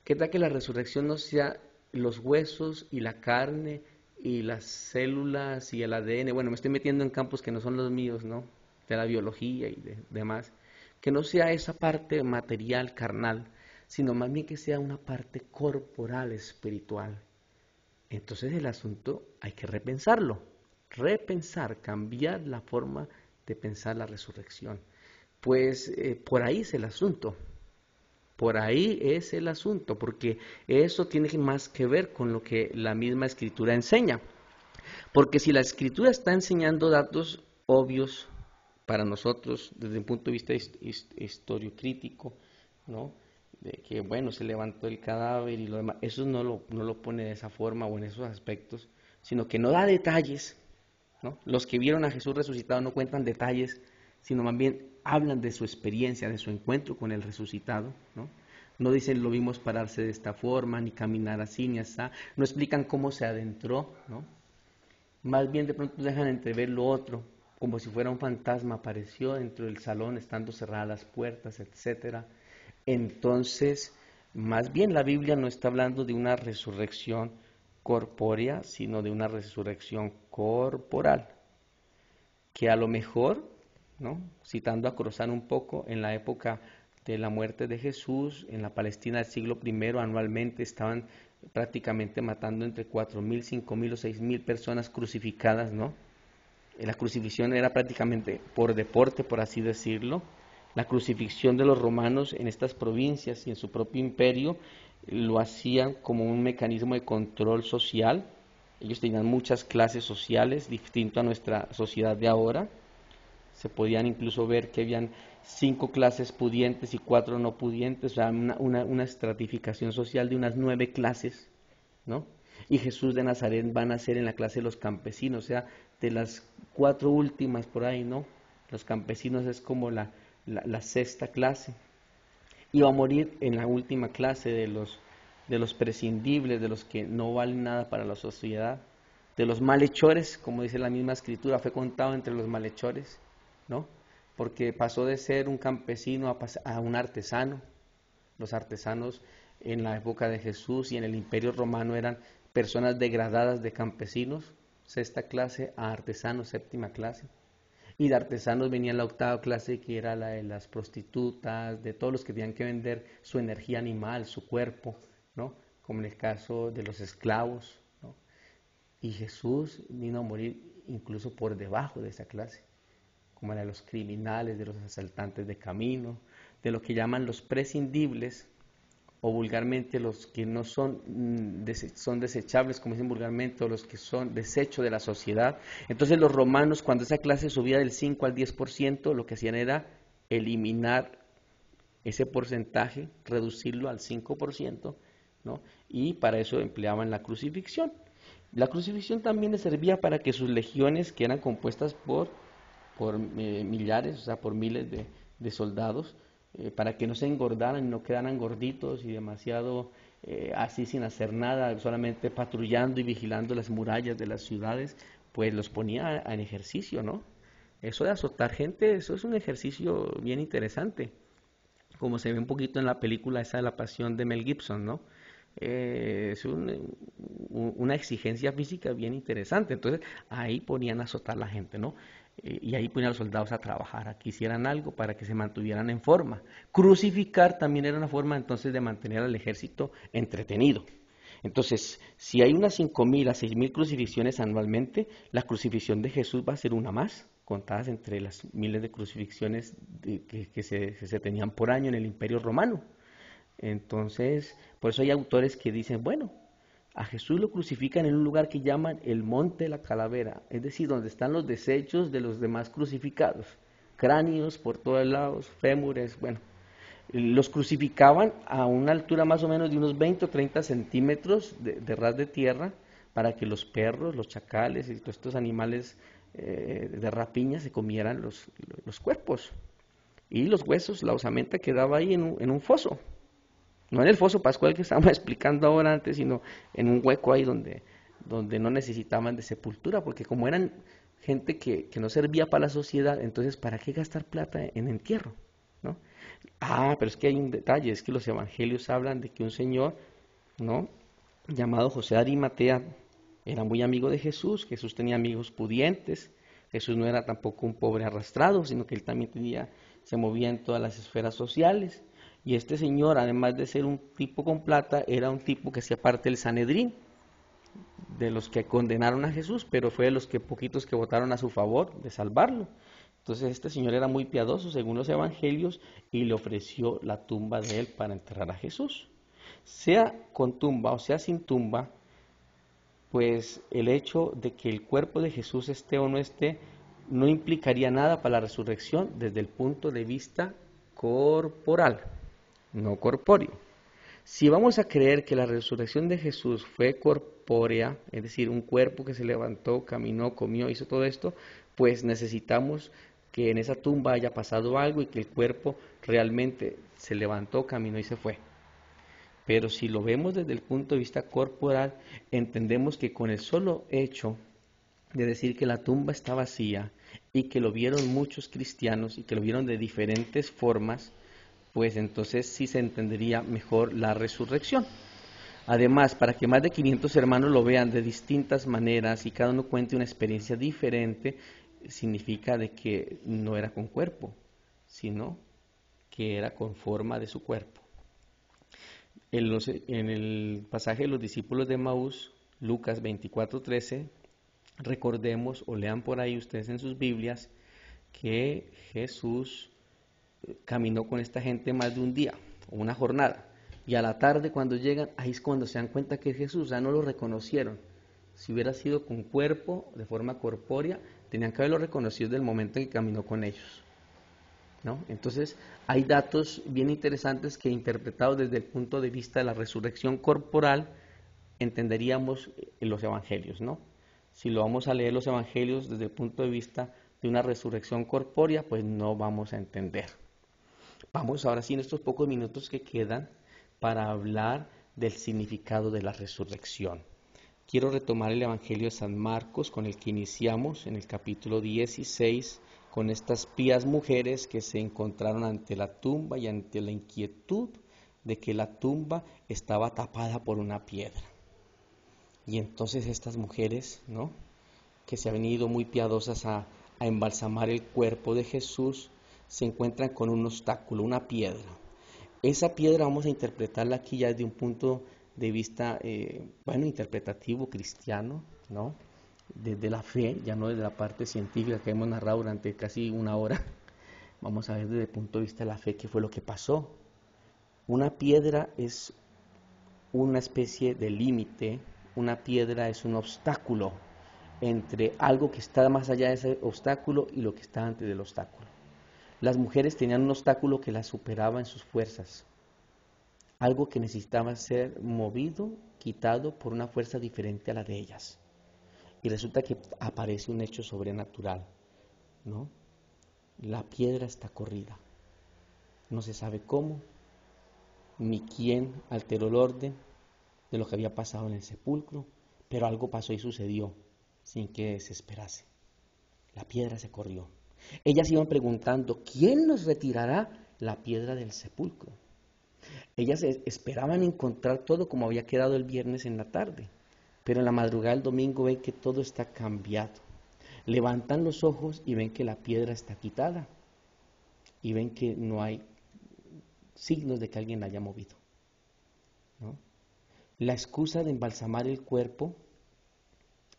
¿Qué tal que la resurrección no sea los huesos y la carne y las células y el ADN? Bueno, me estoy metiendo en campos que no son los míos, ¿no? De la biología y demás. Que no sea esa parte material, carnal, sino más bien que sea una parte corporal, espiritual. Entonces el asunto hay que repensarlo, cambiar la forma de pensar la resurrección. Pues por ahí es el asunto, por ahí es el asunto, porque eso tiene más que ver con lo que la misma escritura enseña. Porque si la escritura está enseñando datos obvios para nosotros desde un punto de vista historiocrítico, ¿no? De que, bueno, se levantó el cadáver y lo demás, eso no lo pone de esa forma o en esos aspectos, sino que no da detalles, ¿no? Los que vieron a Jesús resucitado no cuentan detalles, sino más bien hablan de su experiencia, de su encuentro con el resucitado, ¿no? No dicen lo vimos pararse de esta forma, ni caminar así, ni así, no explican cómo se adentró, ¿no? Más bien de pronto dejan entrever lo otro, como si fuera un fantasma, apareció dentro del salón estando cerradas las puertas, etcétera. Entonces, más bien la Biblia no está hablando de una resurrección corpórea, sino de una resurrección corporal, que a lo mejor, ¿no? Citando a Cruzan un poco, en la época de la muerte de Jesús, en la Palestina del siglo I, anualmente estaban prácticamente matando entre 4.000, 5.000 o 6.000 personas crucificadas, ¿no? La crucifixión era prácticamente por deporte, por así decirlo. La crucifixión de los romanos en estas provincias y en su propio imperio lo hacían como un mecanismo de control social. Ellos tenían muchas clases sociales, distinto a nuestra sociedad de ahora. Se podían incluso ver que habían 5 clases pudientes y 4 no pudientes, o sea, una estratificación social de unas 9 clases, ¿no? Y Jesús de Nazaret va a nacer en la clase de los campesinos, o sea, de las 4 últimas por ahí, ¿no? Los campesinos es como la sexta clase. Y va a morir en la última clase de los prescindibles, de los que no valen nada para la sociedad, de los malhechores, como dice la misma escritura, fue contado entre los malhechores, ¿no? Porque pasó de ser un campesino a un artesano. Los artesanos en la época de Jesús y en el Imperio Romano eran personas degradadas de campesinos, sexta clase, a artesanos, séptima clase. Y de artesanos venía la octava clase, que era la de las prostitutas, de todos los que tenían que vender su energía animal, su cuerpo, ¿no? Como en el caso de los esclavos, ¿no? Y Jesús vino a morir incluso por debajo de esa clase, como la de los criminales, de los asaltantes de camino, de lo que llaman los prescindibles, o vulgarmente los que no son, son desechables, como dicen vulgarmente, o los que son desecho de la sociedad. Entonces los romanos, cuando esa clase subía del 5 al 10%, lo que hacían era eliminar ese porcentaje, reducirlo al 5%, ¿no? Y para eso empleaban la crucifixión. La crucifixión también les servía para que sus legiones, que eran compuestas por millares, o sea, por miles de soldados, para que no se engordaran y no quedaran gorditos y demasiado así sin hacer nada, solamente patrullando y vigilando las murallas de las ciudades, pues los ponía en ejercicio, ¿no? Eso de azotar gente, eso es un ejercicio bien interesante, como se ve un poquito en la película esa de La Pasión de Mel Gibson, ¿no? Es una exigencia física bien interesante. Entonces ahí ponían a azotar a la gente, ¿no? Y ahí ponían a los soldados a trabajar, a que hicieran algo para que se mantuvieran en forma. Crucificar también era una forma entonces de mantener al ejército entretenido. Entonces, si hay unas 5.000 a 6.000 crucifixiones anualmente, la crucifixión de Jesús va a ser una más, contadas entre las miles de crucifixiones que se tenían por año en el Imperio Romano. Entonces, por eso hay autores que dicen, bueno, a Jesús lo crucifican en un lugar que llaman el Monte de la Calavera, es decir, donde están los desechos de los demás crucificados, cráneos por todos lados, fémures, bueno, los crucificaban a una altura más o menos de unos 20 o 30 centímetros de ras de tierra para que los perros, los chacales y todos estos animales de rapiña se comieran los cuerpos. Y los huesos, la osamenta quedaba ahí en un foso. No en el foso pascual que estábamos explicando ahora antes, sino en un hueco ahí donde no necesitaban de sepultura, porque como eran gente que no servía para la sociedad, entonces ¿para qué gastar plata en entierro? ¿No? Ah, pero es que hay un detalle, es que los evangelios hablan de que un señor, ¿no?, llamado José de Arimatea era muy amigo de Jesús. Jesús tenía amigos pudientes, Jesús no era tampoco un pobre arrastrado, sino que él también se movía en todas las esferas sociales. Y este señor, además de ser un tipo con plata, era un tipo que hacía parte del Sanedrín, de los que condenaron a Jesús, pero fue de los que poquitos que votaron a su favor de salvarlo. Entonces este señor era muy piadoso según los evangelios y le ofreció la tumba de él para enterrar a Jesús. Sea con tumba o sea sin tumba, pues el hecho de que el cuerpo de Jesús esté o no esté no implicaría nada para la resurrección desde el punto de vista corporal, no corpóreo. Si vamos a creer que la resurrección de Jesús fue corpórea, es decir, un cuerpo que se levantó, caminó, comió, hizo todo esto, pues necesitamos que en esa tumba haya pasado algo y que el cuerpo realmente se levantó, caminó y se fue. Pero si lo vemos desde el punto de vista corporal, entendemos que con el solo hecho de decir que la tumba está vacía y que lo vieron muchos cristianos y que lo vieron de diferentes formas, pues entonces sí se entendería mejor la resurrección. Además, para que más de 500 hermanos lo vean de distintas maneras y cada uno cuente una experiencia diferente, significa de que no era con cuerpo, sino que era con forma de su cuerpo. En el pasaje de los discípulos de Emaús, Lucas 24:13, recordemos o lean por ahí ustedes en sus Biblias que Jesús caminó con esta gente más de un día, o una jornada, y a la tarde cuando llegan, ahí es cuando se dan cuenta que es Jesús, ya no lo reconocieron. Si hubiera sido con cuerpo, de forma corpórea, tenían que haberlo reconocido desde el momento en que caminó con ellos, ¿no? Entonces hay datos bien interesantes que interpretados desde el punto de vista de la resurrección corporal entenderíamos los evangelios, ¿no? Si lo vamos a leer los evangelios desde el punto de vista de una resurrección corpórea, pues no vamos a entender. Vamos ahora sí en estos pocos minutos que quedan para hablar del significado de la resurrección. Quiero retomar el Evangelio de San Marcos con el que iniciamos en el capítulo 16, con estas pías mujeres que se encontraron ante la tumba y ante la inquietud de que la tumba estaba tapada por una piedra. Y entonces estas mujeres, ¿no?, que se habían ido muy piadosas a embalsamar el cuerpo de Jesús, se encuentran con un obstáculo, una piedra. Esa piedra vamos a interpretarla aquí ya desde un punto de vista, interpretativo, cristiano, ¿no? Desde la fe, ya no desde la parte científica que hemos narrado durante casi una hora. Vamos a ver desde el punto de vista de la fe qué fue lo que pasó. Una piedra es una especie de límite, una piedra es un obstáculo entre algo que está más allá de ese obstáculo y lo que está antes del obstáculo. Las mujeres tenían un obstáculo que las superaba en sus fuerzas, algo que necesitaba ser movido, quitado por una fuerza diferente a la de ellas. Y resulta que aparece un hecho sobrenatural, ¿no? La piedra está corrida. No se sabe cómo, ni quién alteró el orden de lo que había pasado en el sepulcro, pero algo pasó y sucedió sin que se esperase. La piedra se corrió. Ellas iban preguntando, ¿quién nos retirará la piedra del sepulcro? Ellas esperaban encontrar todo como había quedado el viernes en la tarde, pero en la madrugada del domingo ven que todo está cambiado. Levantan los ojos y ven que la piedra está quitada y ven que no hay signos de que alguien la haya movido, ¿no? La excusa de embalsamar el cuerpo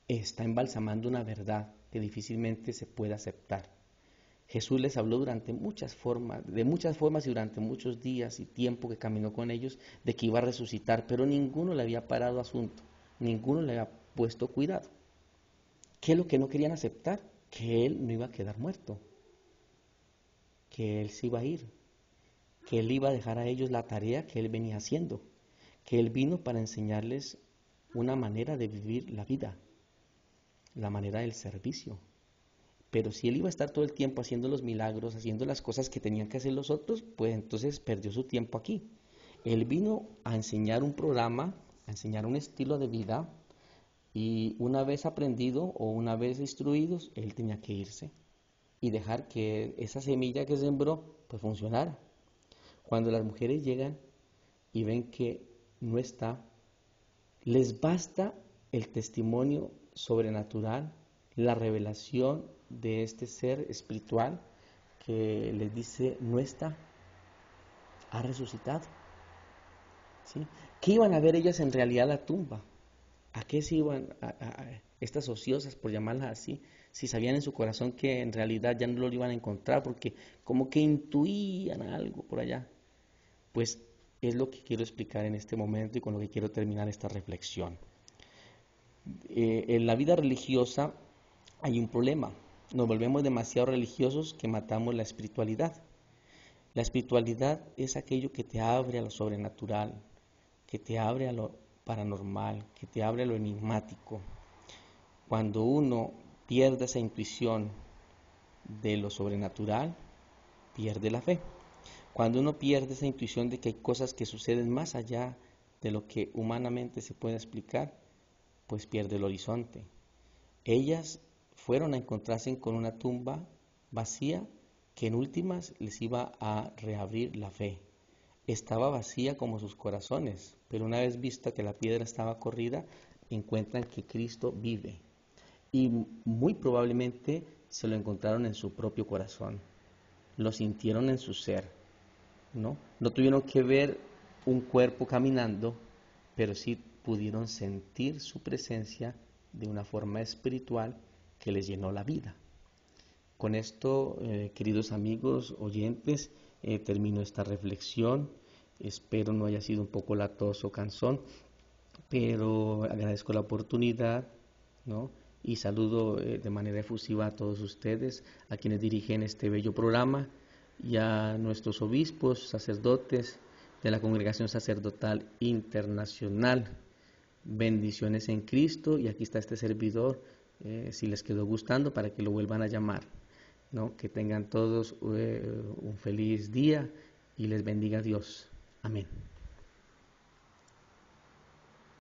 está embalsamando una verdad que difícilmente se puede aceptar. Jesús les habló de muchas formas y durante muchos días y tiempo que caminó con ellos de que iba a resucitar, pero ninguno le había parado asunto, ninguno le había puesto cuidado. ¿Qué es lo que no querían aceptar? Que Él no iba a quedar muerto, que Él se iba a ir, que Él iba a dejar a ellos la tarea que Él venía haciendo, que Él vino para enseñarles una manera de vivir la vida, la manera del servicio. Pero si Él iba a estar todo el tiempo haciendo los milagros, haciendo las cosas que tenían que hacer los otros, pues entonces perdió su tiempo aquí. Él vino a enseñar un programa, a enseñar un estilo de vida, y una vez aprendido o una vez instruidos, Él tenía que irse y dejar que esa semilla que sembró pues funcionara. Cuando las mujeres llegan y ven que no está, les basta el testimonio sobrenatural, la revelación de este ser espiritual que les dice, no está, ha resucitado. ¿Sí? ¿Qué iban a ver ellas en realidad a la tumba? ¿A qué se iban estas ociosas, por llamarlas así, si sabían en su corazón que en realidad ya no lo iban a encontrar porque como que intuían algo por allá? Pues es lo que quiero explicar en este momento y con lo que quiero terminar esta reflexión. En la vida religiosa hay un problema. Nos volvemos demasiado religiosos que matamos la espiritualidad. La espiritualidad es aquello que te abre a lo sobrenatural, que te abre a lo paranormal, que te abre a lo enigmático. Cuando uno pierde esa intuición de lo sobrenatural, pierde la fe. Cuando uno pierde esa intuición de que hay cosas que suceden más allá de lo que humanamente se puede explicar, pues pierde el horizonte. Ellas fueron a encontrarse con una tumba vacía que en últimas les iba a reabrir la fe. Estaba vacía como sus corazones, pero una vez vista que la piedra estaba corrida, encuentran que Cristo vive. Y muy probablemente se lo encontraron en su propio corazón, lo sintieron en su ser, ¿no? No tuvieron que ver un cuerpo caminando, pero sí pudieron sentir su presencia de una forma espiritual que les llenó la vida. Con esto, queridos amigos oyentes, termino esta reflexión. Espero no haya sido un poco latoso o cansón, pero agradezco la oportunidad, ¿no? Y saludo de manera efusiva a todos ustedes, a quienes dirigen este bello programa, y a nuestros obispos, sacerdotes de la Congregación Sacerdotal Internacional. bendiciones en Cristo, y aquí está este servidor, si les quedó gustando, para que lo vuelvan a llamar, ¿no? Que tengan todos un feliz día y les bendiga Dios. Amén.